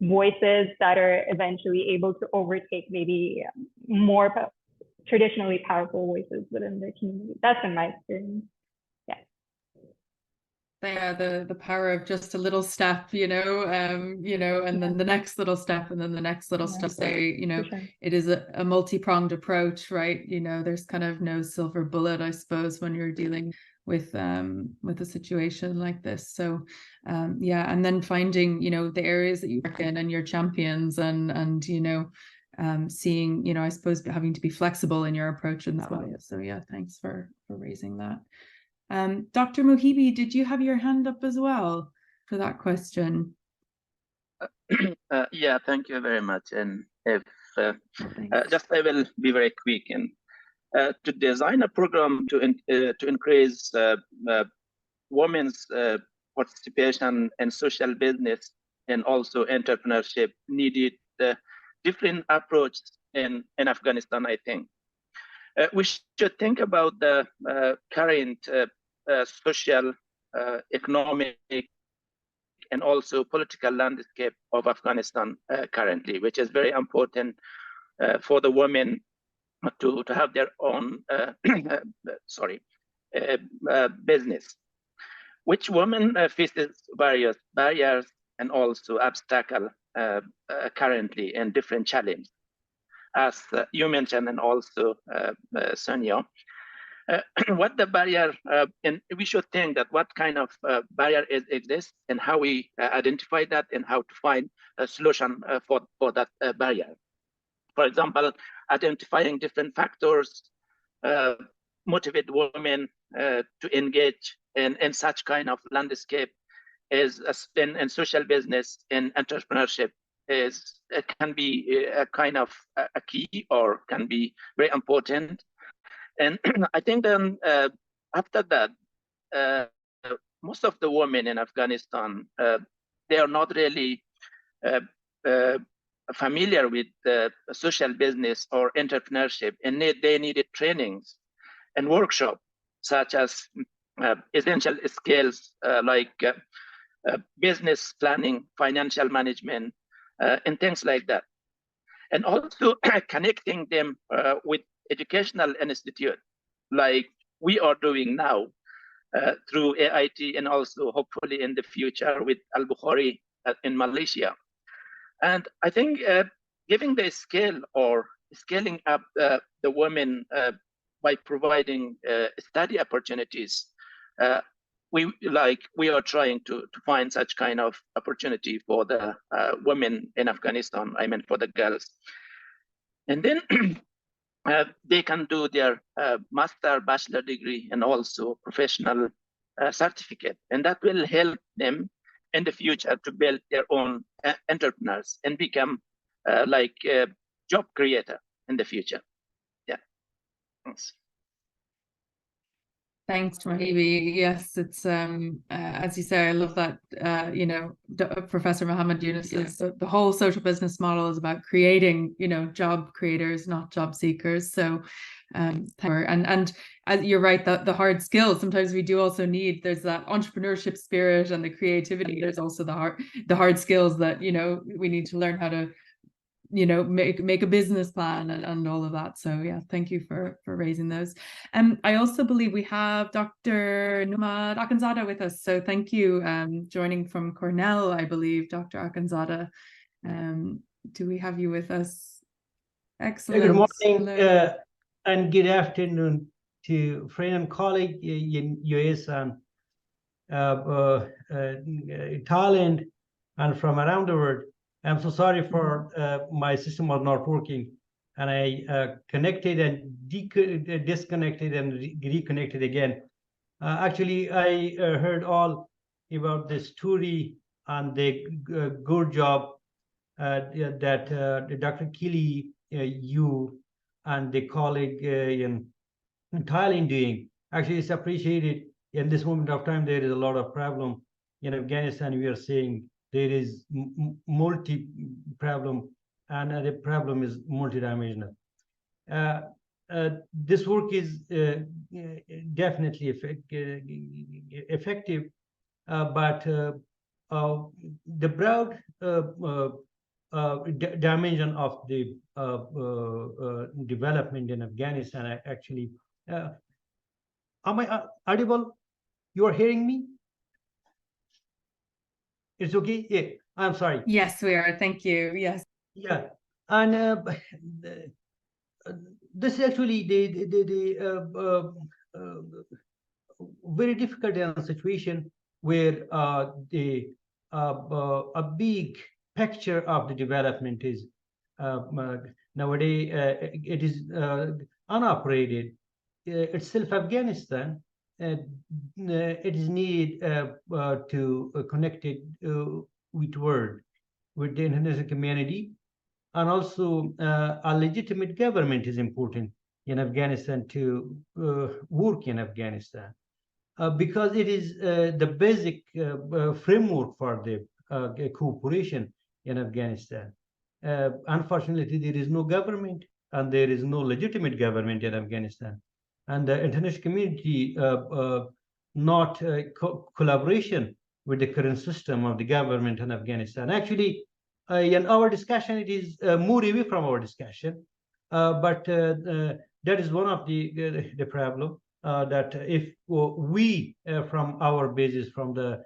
voices that are eventually able to overtake maybe more traditionally powerful voices within their community. That's in my experience. Yeah, the power of just a little step, and then the next little step, and then the next little step. Say, Sure. It is a multi-pronged approach, right? There's kind of no silver bullet, I suppose, when you're dealing with a situation like this. So yeah, and then finding the areas that you work in and your champions, and seeing, I suppose, having to be flexible in your approach in that way. So yeah, thanks for raising that. Dr. Mohibi, did you have your hand up as well for that question? Yeah, thank you very much. And if just I will be very quick. And to design a program to increase women's participation in social business and also entrepreneurship needed different approach in Afghanistan, I think. We should think about the current social, economic, and also political landscape of Afghanistan currently, which is very important for the women to have their own business, which women faces various barriers and also obstacles currently and different challenges, as you mentioned, and also Sonia. What the barrier, and we should think that what kind of barrier exists and how we identify that and how to find a solution for that barrier. For example, identifying different factors motivate women to engage in such kind of landscape is in social business and entrepreneurship can be a kind of a key, or can be very important. And I think then after that, most of the women in Afghanistan, they are not really familiar with social business or entrepreneurship, and they needed trainings and workshops such as essential skills like business planning, financial management, and things like that. And also connecting them with educational institute like we are doing now through AIT, and also hopefully in the future with Al-Bukhari in Malaysia. And I think giving the skill or scaling up the women by providing study opportunities, we are trying to find such kind of opportunity for the women in Afghanistan, I mean for the girls. And then they can do their master, bachelor degree, and also professional certificate. And that will help them in the future to build their own entrepreneurs and become like a job creator in the future. Yeah, thanks. Thanks, Mohibi. Yes, it's as you say, I love that. Professor Muhammad Yunus says the whole social business model is about creating, job creators, not job seekers. So, and you're right that the hard skills sometimes we do also need. There's that entrepreneurship spirit and the creativity. There's also the hard skills that we need to learn how to make a business plan and all of that. So yeah, thank you for raising those. I also believe we have Dr. Numad Akhundzada with us. So thank you, joining from Cornell, I believe, Dr. Akhundzada. Do we have you with us? Excellent. Good morning and good afternoon to friend and colleague in US and Thailand. and from around the world. I'm so sorry for my system was not working, and I connected and disconnected and reconnected again. Actually, I heard all about the story and the good job that Dr. Keeley, you and the colleague in Thailand doing. Actually, it's appreciated. In this moment of time, there is a lot of problem in Afghanistan. We are seeing there is multi-problem, and the problem is multidimensional. This work is definitely effective, but the broad dimension of the development in Afghanistan actually. Am I audible? You are hearing me? It's okay? Yeah, I'm sorry. Yes, we are. Thank you. Yes. Yeah, and this is actually the very difficult situation where a big picture of the development is nowadays it is unoperated. Itself Afghanistan, it is needed to connect it with world, with the international community, and also a legitimate government is important in Afghanistan to work in Afghanistan. Because it is the basic framework for the cooperation in Afghanistan. Unfortunately, there is no government and there is no legitimate government in Afghanistan. And the international community not collaboration with the current system of the government in Afghanistan. Actually, in our discussion, it is more away from our discussion, but that is one of the problem. That if we from our basis, from the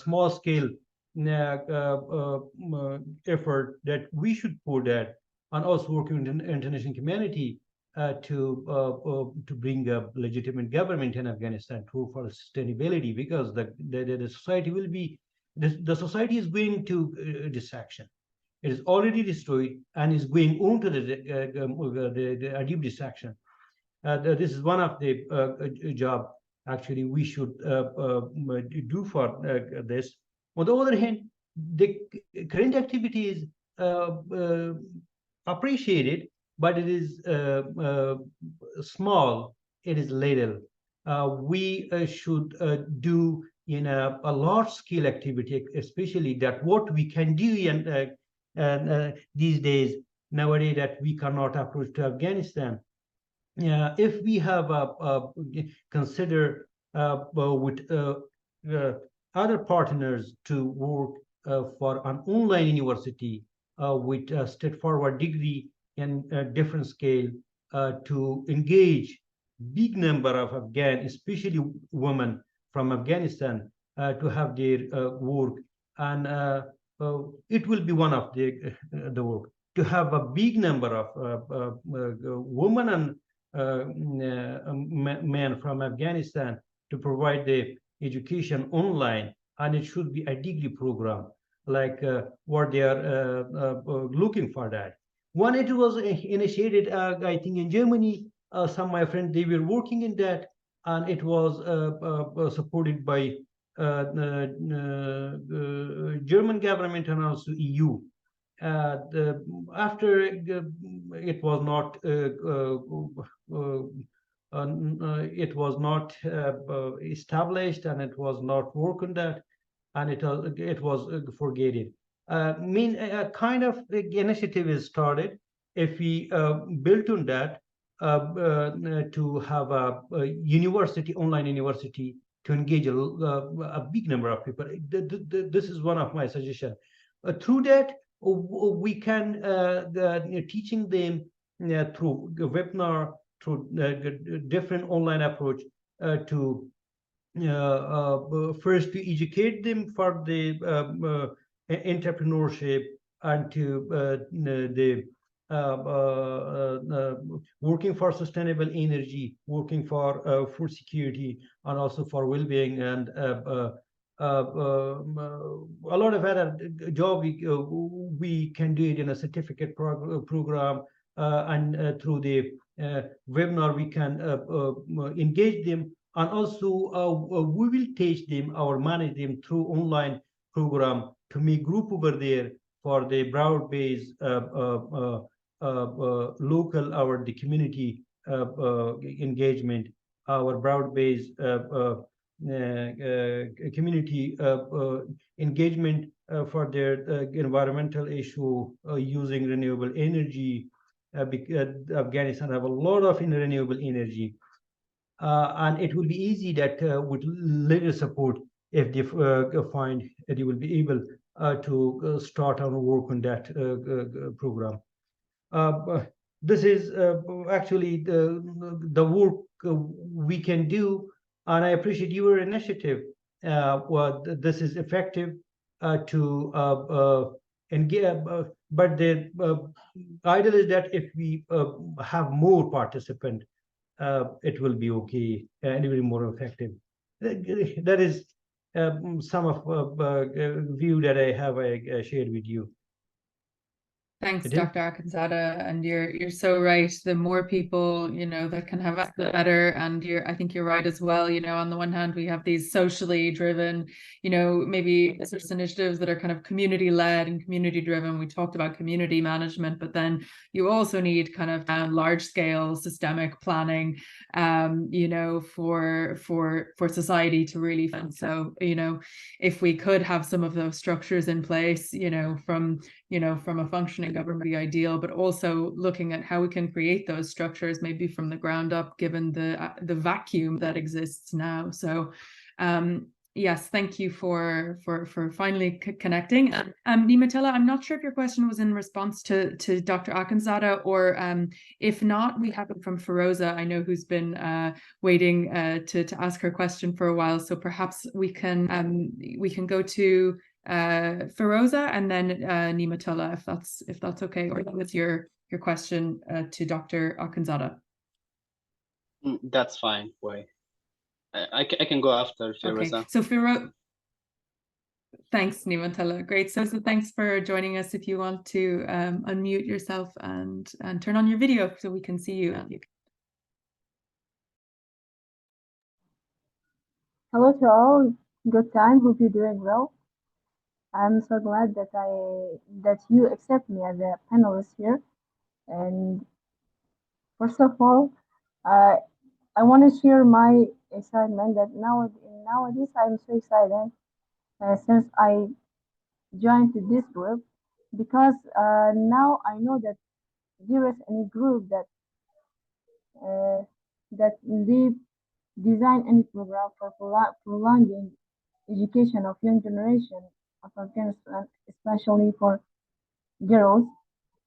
small scale effort that we should put that, and also working with the international community to bring a legitimate government in Afghanistan for sustainability, because the society will be, the society is going to destruction. It is already destroyed and is going on to the deep destruction. This is one of the job actually we should do for this. On the other hand, the current activity is appreciated, but it is small, it is little. We should do in a large scale activity, especially that what we can do in these days, nowadays, that we cannot approach to Afghanistan. If we have consider with other partners to work for an online university with a straightforward degree in a different scale to engage big number of Afghan, especially women from Afghanistan, to have their work, and it will be one of the work to have a big number of women and men from Afghanistan to provide the education online, and it should be a degree program like what they are looking for that. When it was initiated, I think in Germany, some of my friends, they were working in that, and it was supported by German government and also EU. After it was not established, and it was not work on that, and it was forgotten. A kind of initiative is started. If we built on that to have a university, online university, to engage a big number of people. This is one of my suggestions. Through that, we can teaching them through webinar, through different online approach to first to educate them for the entrepreneurship, and to the working for sustainable energy, working for food security, and also for well-being, and a lot of other job we can do it in a certificate program, and through the webinar we can engage them, and also we will teach them or manage them through online program to make group over there for the broad-based local or the community engagement, our broad-based community engagement for their environmental issue using renewable energy, because Afghanistan have a lot of renewable energy, and it will be easy that with little support, if they find that you will be able to start and work on that program. This is actually the work we can do, and I appreciate your initiative. Well, this is effective to engage, but the ideal is that if we have more participants, it will be okay and it will be more effective. That is some of view that I have shared with you. Thanks, Dr. Akhundzada, and you're so right. The more people, that can have the better. And I think you're right as well. On the one hand, we have these socially driven, maybe business initiatives that are kind of community led and community driven. We talked about community management, but then you also need kind of large scale systemic planning, for society to really fund. So, if we could have some of those structures in place, from a functioning government, the ideal, but also looking at how we can create those structures maybe from the ground up, given the vacuum that exists now. So yes, thank you for finally connecting. Nimatilla, I'm not sure if your question was in response to Dr. Akhundzada, or if not, we have it from Feroza, I know, who's been waiting to ask her question for a while. So perhaps we can go to Feroza and then Nimatilla, if that's okay, or with your question to Dr. Akhundzada. That's fine. Why? I can go after Feroza. Okay, so thanks, Nimatilla. Great. So thanks for joining us. If you want to unmute yourself and turn on your video so we can see you. Hello to all. Good time. Hope you're doing well. I'm so glad that you accept me as a panelist here. And first of all, I want to share my excitement that nowadays I'm so excited since I joined this group, because now I know that there is a group that they design any program for prolonging education of young generation of Afghanistan, especially for girls.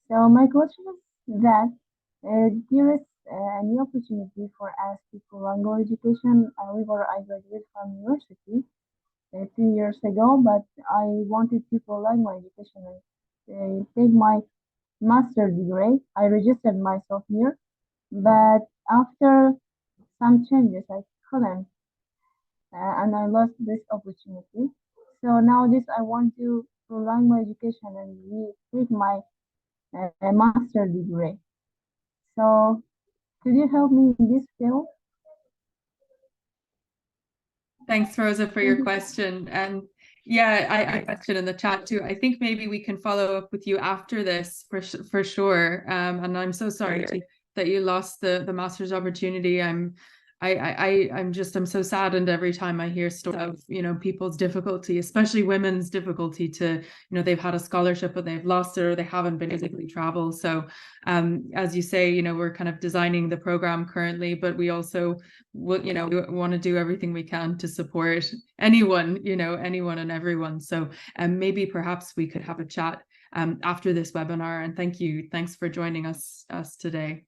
So my question is that there is a new opportunity for us to prolong our education. However, I graduated from university 2 years ago, but I wanted to prolong my education and take my master's degree. I registered myself here, but after some changes, I couldn't, and I lost this opportunity. So nowadays, I want to prolong my education and take my master's degree. So could you help me in this field? Thanks, Rosa, for your question. And yeah, I mentioned in the chat too. I think maybe we can follow up with you after this for sure. And I'm so sorry that you lost the master's opportunity. I'm so saddened every time I hear stories of people's difficulty, especially women's difficulty to they've had a scholarship but they've lost it, or they haven't been able to travel. So as you say, we're kind of designing the program currently, but we also we want to do everything we can to support anyone and everyone. So maybe perhaps we could have a chat after this webinar. And thanks for joining us today.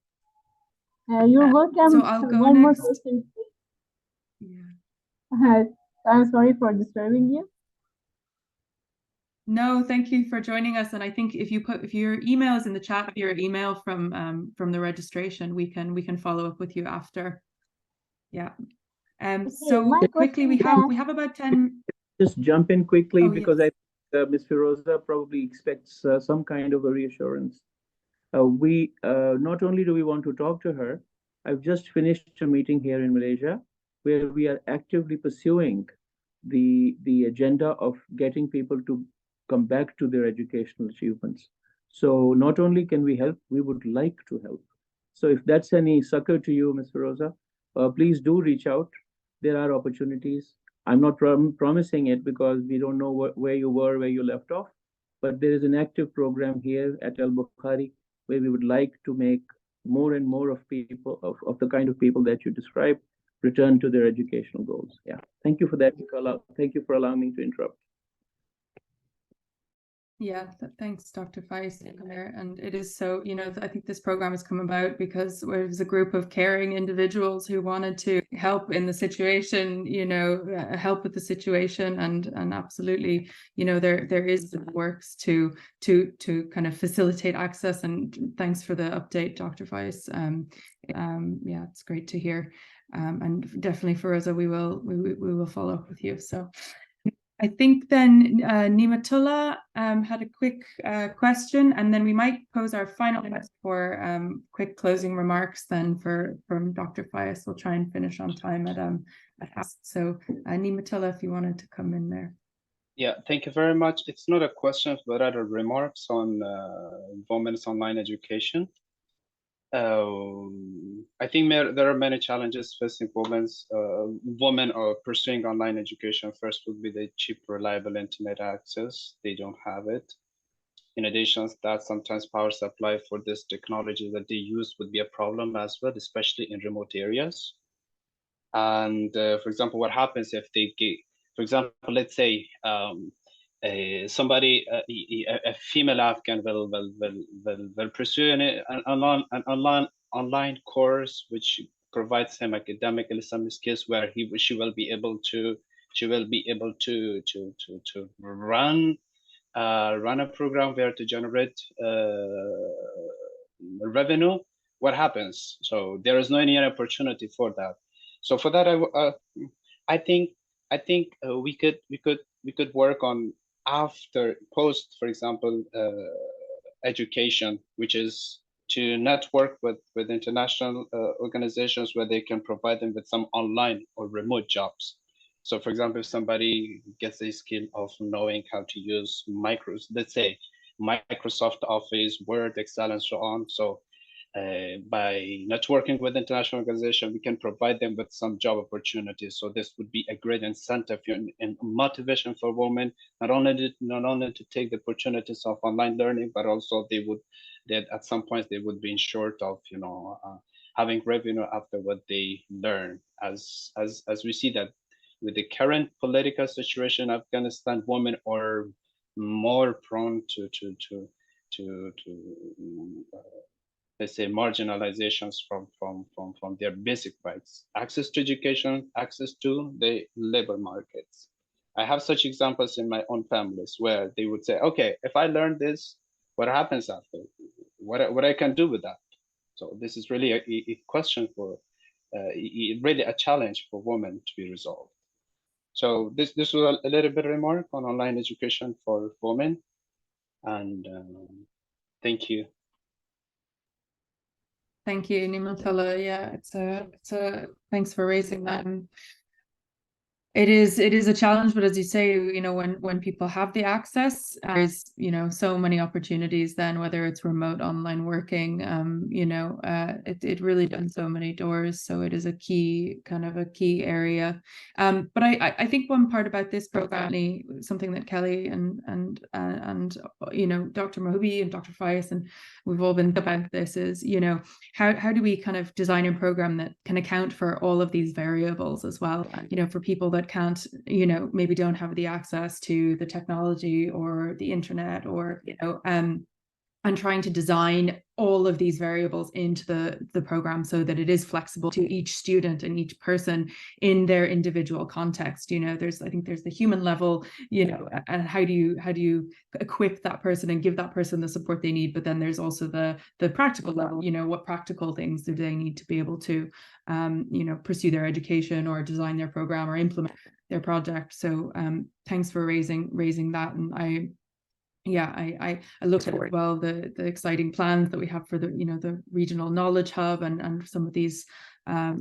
You're welcome. So I'll go one next. More question. Yeah. I'm sorry for disturbing you. No, thank you for joining us. And I think if your email is in the chat, your email from the registration, we can follow up with you after. Yeah. Okay, so quickly, we have about 10. just jump in quickly because yes. Ms. Firoza probably expects some kind of a reassurance. We not only do we want to talk to her, I've just finished a meeting here in Malaysia where we are actively pursuing the agenda of getting people to come back to their educational achievements. So not only can we help, we would like to help. So if that's any succor to you, Ms. Firoza, please do reach out. There are opportunities. I'm not promising it because we don't know where you were, where you left off, but there is an active program here at Al Bukhari where we would like to make more and more of people, of the kind of people that you described, return to their educational goals. Yeah, thank you for that, Nicola. Thank you for allowing me to interrupt. Yeah, thanks, Dr. Faiz. And it is so, I think this program has come about because there was a group of caring individuals who wanted to help in the situation, help with the situation, and absolutely, there is the works to kind of facilitate access. And thanks for the update, Dr. Faiz. Yeah, it's great to hear. And definitely, Firoza, we will follow up with you. So. I think then Nimatullah had a quick question, and then we might pose our final question for quick closing remarks then from Dr. Faiz. We'll try and finish on time at half. So Nimatullah, if you wanted to come in there. Yeah, thank you very much. It's not a question, but rather remarks on women's online education. I think there are many challenges facing women are pursuing online education. First would be the cheap, reliable internet access. They don't have it. In addition to that, sometimes power supply for this technology that they use would be a problem as well, especially in remote areas. And for example, what happens if they get, for example, let's say somebody, a female Afghan will pursue an online course which provides him academically some skills where she will be able to run a program where to generate revenue. What happens? So there is no any opportunity for that. So for that, I think we could work on after post, for example, education, which is to network with international organizations where they can provide them with some online or remote jobs. So for example, if somebody gets a skill of knowing how to use let's say Microsoft Office, Word, Excel, and so on. So by networking with international organizations, we can provide them with some job opportunities. So this would be a great incentive and motivation for women, not only to take the opportunities of online learning, but also that at some point they would be in short of having revenue after what they learn. As we see that with the current political situation in Afghanistan, women are more prone to let's say marginalizations from their basic rights, access to education, access to the labor markets. I have such examples in my own families where they would say, okay, if I learn this, what happens after? What I can do with that? So this is really a question for, really a challenge for women to be resolved. So this was a little bit of remark on online education for women, and thank you. Thank you, Nimatullah. Yeah, it's a thanks for raising that. It is a challenge, but as you say, when people have the access, there's so many opportunities then, whether it's remote online working, it really opens so many doors. So it is a key area. But I think one part about this program, something that Kelly and Dr. Mohabi and Dr. Faiz and we've all been about this is, how do we kind of design a program that can account for all of these variables as well, for people that can't, maybe don't have the access to the technology or the internet or, and trying to design all of these variables into the program so that it is flexible to each student and each person in their individual context. I think there's the human level, and how do you equip that person and give that person the support they need, but then there's also the practical level, what practical things do they need to be able to pursue their education or design their program or implement their project. So thanks for raising that. And I looked at it well, the exciting plans that we have for the regional knowledge hub and some of these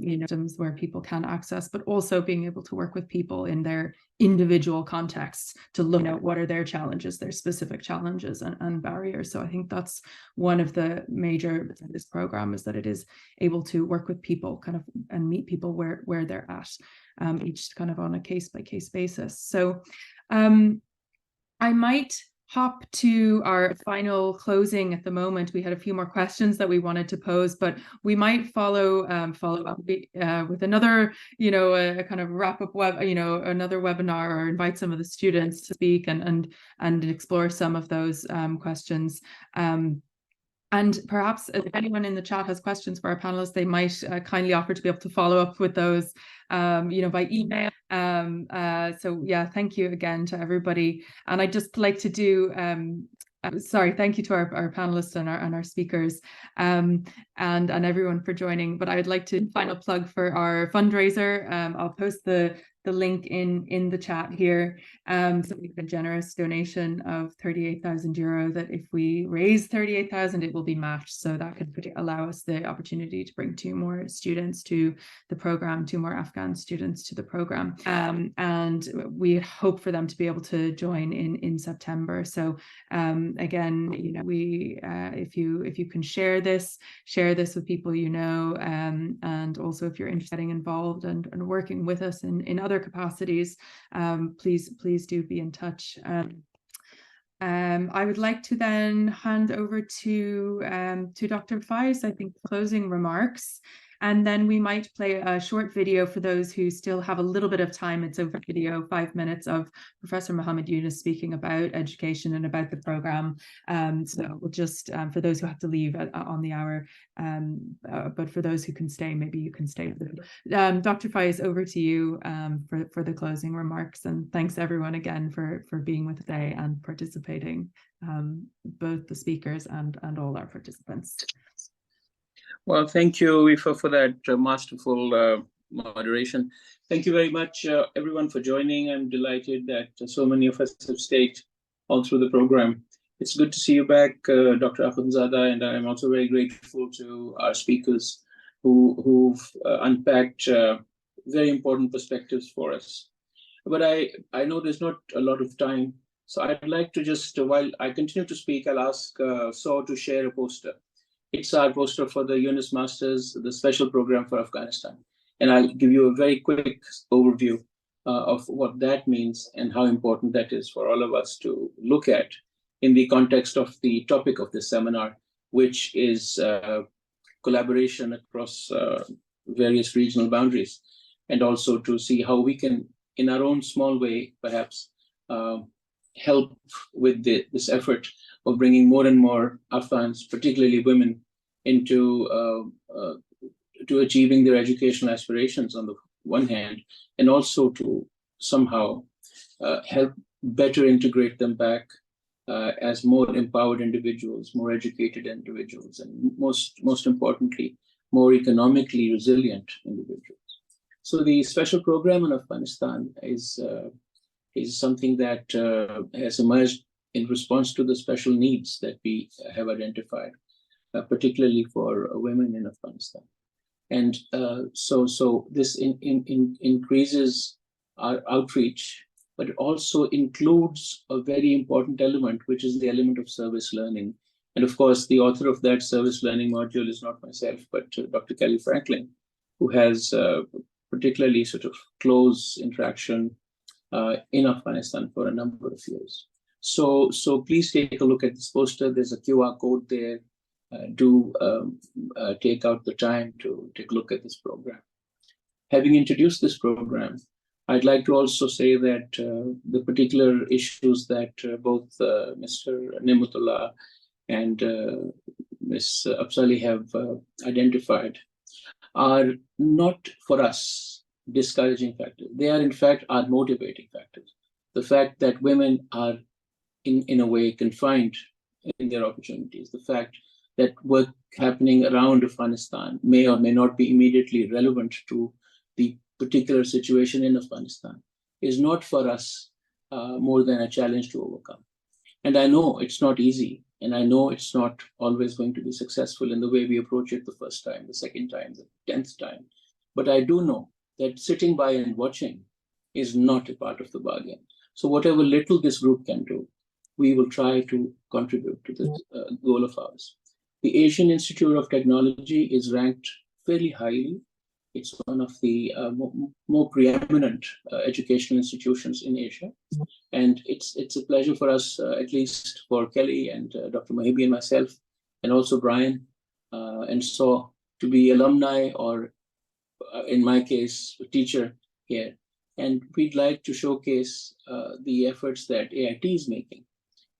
systems where people can access, but also being able to work with people in their individual contexts to look at what are their challenges, their specific challenges and barriers. So I think that's one of the major of this program, is that it is able to work with people kind of and meet people where they're at, each kind of on a case-by-case basis. So I might hop to our final closing at the moment. We had a few more questions that we wanted to pose, but we might follow up with another, a kind of wrap-up another webinar, or invite some of the students to speak and explore some of those questions. And perhaps if anyone in the chat has questions for our panelists, they might kindly offer to be able to follow up with those, by email. So yeah, thank you again to everybody. And I'd just like to do, thank you to our panelists and our speakers, and everyone for joining. But I would like to final plug for our fundraiser. I'll post the link in the chat here. So we have a generous donation of €38,000 that if we raise 38,000, it will be matched. So that could allow us the opportunity to bring 2 more students to the program, 2 more Afghan students to the program. And we hope for them to be able to join in September. So again, if you can share this with people and also if you're interested in getting involved and working with us in other capacities, please do be in touch. I would like to then hand over to Dr. Faiz, I think, closing remarks. And then we might play a short video for those who still have a little bit of time. It's over video, 5 minutes of Professor Mohammed Yunus speaking about education and about the program. So we'll just, for those who have to leave on the hour, but for those who can stay, maybe you can stay. Dr. Faiz, over to you for the closing remarks. And thanks everyone again for being with today and participating, both the speakers and all our participants. Well, thank you, Aoife, for that masterful moderation. Thank you very much, everyone, for joining. I'm delighted that so many of us have stayed all through the program. It's good to see you back, Dr. Akhundzada, and I'm also very grateful to our speakers who've unpacked very important perspectives for us. But I know there's not a lot of time, so I'd like to just, while I continue to speak, I'll ask Saw to share a poster. It's our poster for the Yunus Masters, the special program for Afghanistan. And I'll give you a very quick overview of what that means and how important that is for all of us to look at in the context of the topic of this seminar, which is collaboration across various regional boundaries, and also to see how we can, in our own small way, perhaps, help with this effort of bringing more and more Afghans, particularly women, into to achieving their educational aspirations on the one hand, and also to somehow help better integrate them back as more empowered individuals, more educated individuals, and most importantly, more economically resilient individuals. So the special program in Afghanistan is something that has emerged in response to the special needs that we have identified, particularly for women in Afghanistan. And so this increases our outreach, but it also includes a very important element, which is the element of service learning. And of course, the author of that service learning module is not myself, but Dr. Kelly Franklin, who has particularly sort of close interaction in Afghanistan for a number of years. So please take a look at this poster. There's a QR code there. Do take out the time to take a look at this program. Having introduced this program, I'd like to also say that the particular issues that both Mr. Nimatullah and Ms. Afzali have identified are not for us discouraging factors. They are in fact our motivating factors. The fact that women are in a way confined in their opportunities, the fact that work happening around Afghanistan may or may not be immediately relevant to the particular situation in Afghanistan is not for us more than a challenge to overcome. And I know it's not easy, and I know it's not always going to be successful in the way we approach it the first time, the second time, the 10th time. But I do know that sitting by and watching is not a part of the bargain. So whatever little this group can do, we will try to contribute to this goal of ours. The Asian Institute of Technology is ranked fairly highly. It's one of the more preeminent educational institutions in Asia. And it's a pleasure for us, at least for Kelly and Dr. Mahibi and myself, and also Brian and So, to be alumni or, in my case, a teacher here. And we'd like to showcase the efforts that AIT is making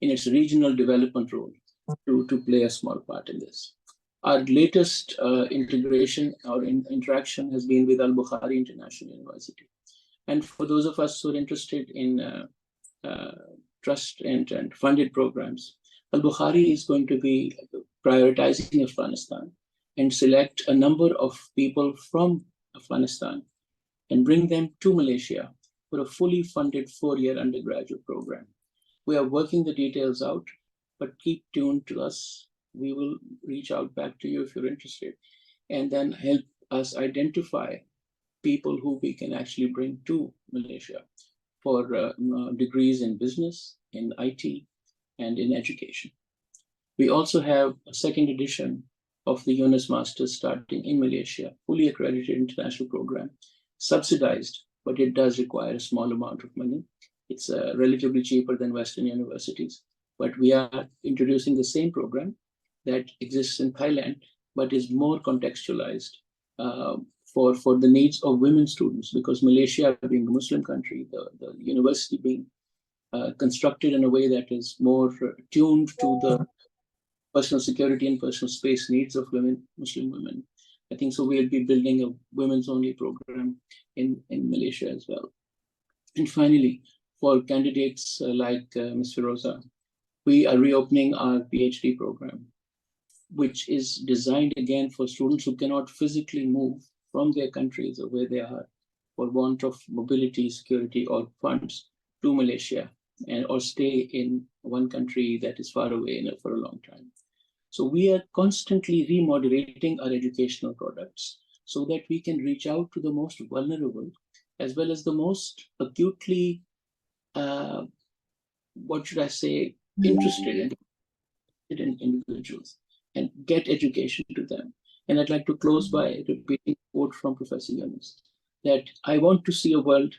in its regional development role to play a small part in this. Our latest integration or interaction has been with Al-Bukhari International University. And for those of us who are interested in trust and funded programs, Al-Bukhari is going to be prioritizing Afghanistan and select a number of people from Afghanistan and bring them to Malaysia for a fully funded 4-year undergraduate program. We are working the details out, but keep tuned to us. We will reach out back to you if you're interested, and then help us identify people who we can actually bring to Malaysia for degrees in business, in IT, and in education. We also have a second edition of the Yunus Masters starting in Malaysia, fully accredited international program, subsidized, but it does require a small amount of money. It's relatively cheaper than Western universities, but we are introducing the same program that exists in Thailand, but is more contextualized for the needs of women students, because Malaysia being a Muslim country, the university being constructed in a way that is more tuned to the personal security and personal space needs of women, Muslim women. I think so we'll be building a women's only program in Malaysia as well. And finally, for candidates like Ms. Firoza, we are reopening our PhD program, which is designed again for students who cannot physically move from their countries or where they are for want of mobility, security, or funds to Malaysia, and or stay in one country that is far away for a long time. So we are constantly remoderating our educational products so that we can reach out to the most vulnerable as well as the most acutely, what should I say, interested in individuals and get education to them. And I'd like to close by repeating a quote from Professor Yunus, that I want to see a world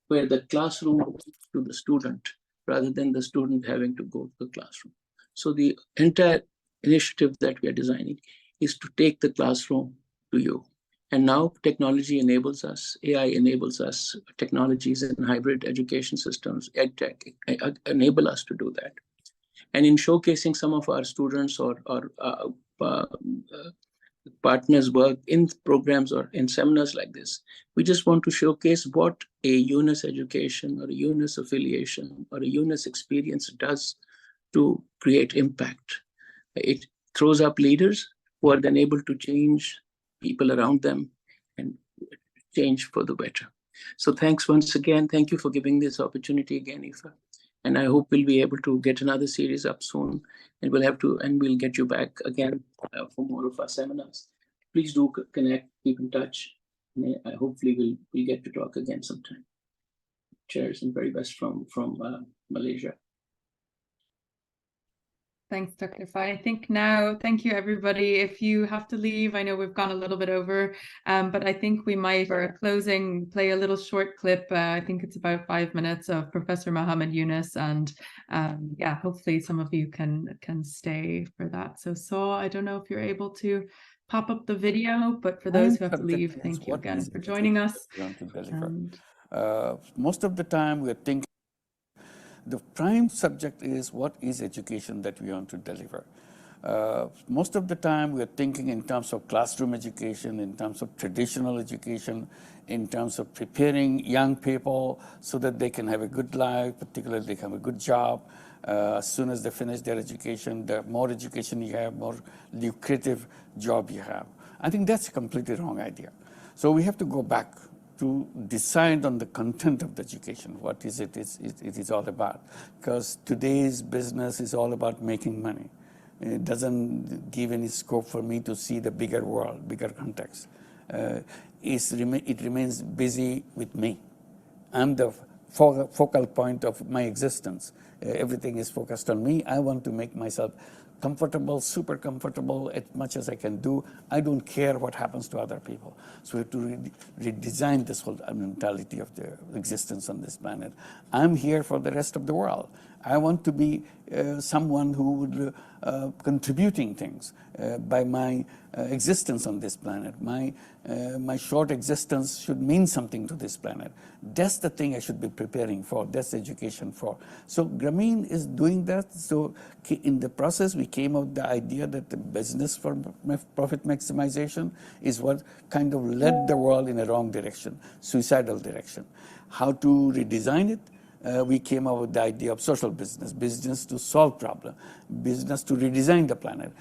where the classroom goes to the student rather than the student having to go to the classroom. So the entire initiative that we are designing is to take the classroom to you. And now technology enables us, AI enables us, technologies and hybrid education systems, EdTech, enable us to do that. And in showcasing some of our students or partners' work in programs or in seminars like this, we just want to showcase what a Yunus education or a Yunus affiliation or a Yunus experience does to create impact. It throws up leaders who are then able to change people around them and change for the better. So thanks once again. Thank you for giving this opportunity again, Aoife. And I hope we'll be able to get another series up soon, and we'll get you back again for more of our seminars. Please do connect, keep in touch. And hopefully we'll get to talk again sometime. Cheers and very best from Malaysia. Thanks, Dr. Fai. I think now, thank you, everybody. If you have to leave, I know we've gone a little bit over, but I think we might, for a closing, play a little short clip. I think it's about 5 minutes of Professor Muhammad Yunus, and yeah, hopefully some of you can stay for that. So I don't know if you're able to pop up the video, but for those who have to leave, thank you again for joining us. Most of the time we are thinking the prime subject is what is education that we want to deliver. Most of the time, we're thinking in terms of classroom education, in terms of traditional education, in terms of preparing young people so that they can have a good life, particularly they can have a good job. As soon as they finish their education, the more education you have, more lucrative job you have. I think that's a completely wrong idea. So we have to go back to decide on the content of the education. What is it is all about? Because today's business is all about making money. It doesn't give any scope for me to see the bigger world, bigger context. It remains busy with me. I'm the focal point of my existence. Everything is focused on me. I want to make myself comfortable, super comfortable, as much as I can do. I don't care what happens to other people. So we have to redesign this whole mentality of the existence on this planet. I'm here for the rest of the world. I want to be someone who would contributing things by my existence on this planet. My short existence should mean something to this planet. That's the thing I should be preparing for. That's education for. So Grameen is doing that. So in the process, we came up with the idea that the business for profit maximization is what kind of led the world in a wrong direction, suicidal direction. How to redesign it? We came up with the idea of social business, business to solve problems, business to redesign the planet,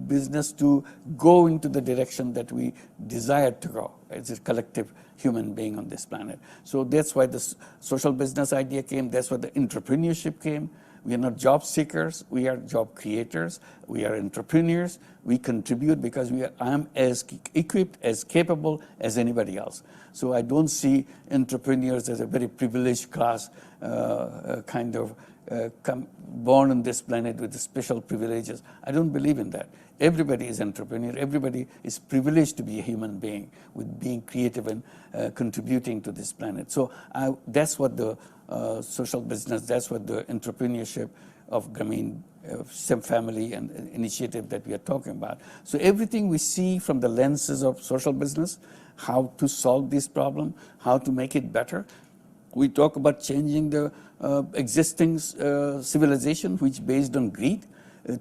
business to go into the direction that we desire to go as a collective human being on this planet. So that's why the social business idea came. That's why the entrepreneurship came. We are not job seekers. We are job creators. We are entrepreneurs. We contribute because I'm as equipped, as capable as anybody else. So I don't see entrepreneurs as a very privileged class, born on this planet with special privileges. I don't believe in that. Everybody is entrepreneur. Everybody is privileged to be a human being with being creative and contributing to this planet. So that's what the social business, that's what the entrepreneurship of Grameen family and initiative that we are talking about. So everything we see from the lenses of social business, how to solve this problem, how to make it better. We talk about changing the existing civilization, which based on greed,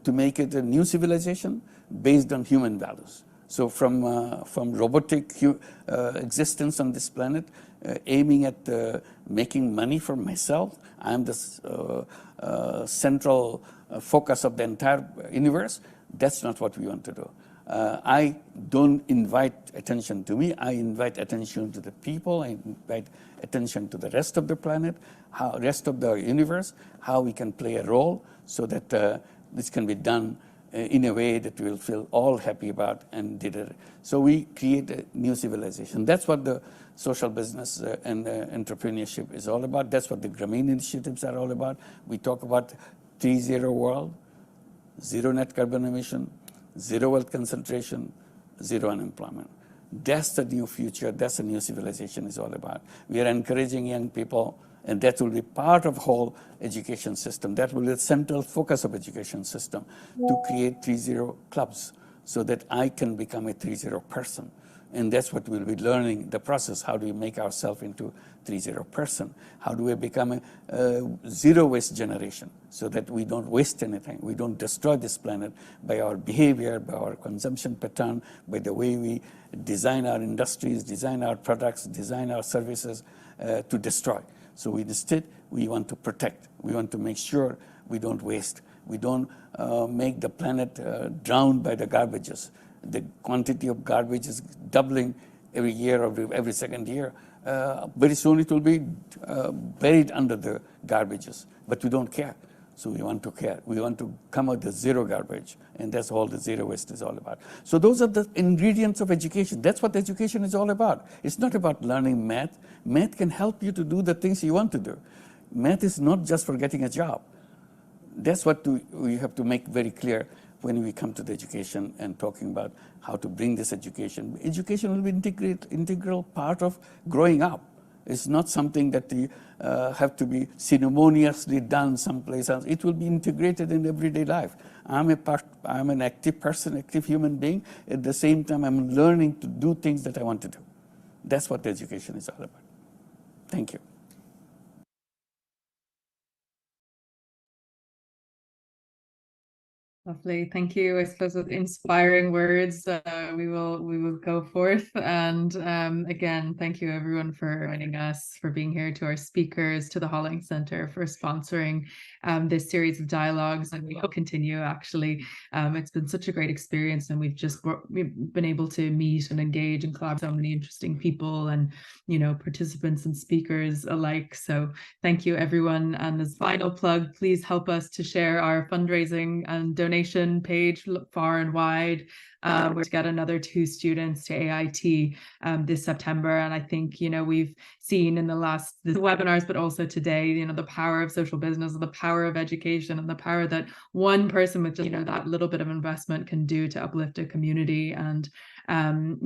to make it a new civilization based on human values. So from robotic existence on this planet, aiming at making money for myself, I'm the central focus of the entire universe. That's not what we want to do. I don't invite attention to me. I invite attention to the people. I invite attention to the rest of the planet, rest of the universe, how we can play a role so that this can be done in a way that we'll feel all happy about and did it. So we create a new civilization. That's what the social business and entrepreneurship is all about. That's what the Grameen initiatives are all about. We talk about 3-0 world, 0 net carbon emission, 0 wealth concentration, 0 unemployment. That's the new future. That's the new civilization is all about. We are encouraging young people, and that will be part of whole education system. That will be the central focus of education system, to create 3-0 clubs so that I can become a 3-0 person. And that's what we'll be learning, the process. How do we make ourselves into 3-0 person? How do we become a zero waste generation so that we don't waste anything? We don't destroy this planet by our behavior, by our consumption pattern, by the way we design our industries, design our products, design our services to destroy. So instead, we want to protect. We want to make sure we don't waste. We don't make the planet drown by the garbages. The quantity of garbage is doubling every year or every second year. Very soon it will be buried under the garbages, but we don't care. So we want to care. We want to come out with zero garbage, and that's all the zero waste is all about. So those are the ingredients of education. That's what education is all about. It's not about learning math. Math can help you to do the things you want to do. Math is not just for getting a job. That's what we have to make very clear when we come to the education and talking about how to bring this education. Education will be integral part of growing up. It's not something that you have to be ceremoniously done someplace else. It will be integrated in everyday life. I'm an active person, active human being. At the same time, I'm learning to do things that I want to do. That's what the education is all about. Thank you. Lovely, thank you. I suppose with inspiring words, we will go forth. And again, thank you everyone for joining us, for being here, to our speakers, to the Hollings Center for sponsoring this series of dialogues, and we will continue. Actually, it's been such a great experience, and we've been able to meet and engage and collaborate with so many interesting people and participants and speakers alike. So thank you everyone. And as final plug, please help us to share our fundraising and donation page far and wide. We're to get another 2 students to AIT this September. And I think, we've seen in the webinars, but also today, the power of social business, the power of education, and the power that one person with just, that little bit of investment can do to uplift a community, and and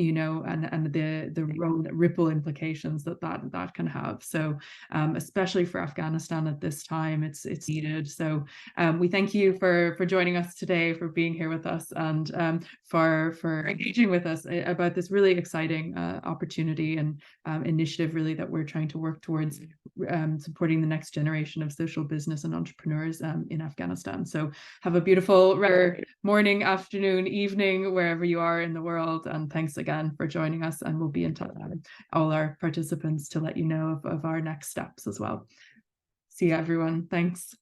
the ripple implications that can have. So especially for Afghanistan at this time, it's needed. So we thank you for joining us today, for being here with us, and for engaging with us about this really exciting opportunity and initiative, really, that we're trying to work towards supporting the next generation of social business and entrepreneurs in Afghanistan. So have a beautiful morning, afternoon, evening, wherever you are in the world. And thanks again for joining us. And we'll be in touch with all our participants to let you know of our next steps as well. See you, everyone. Thanks.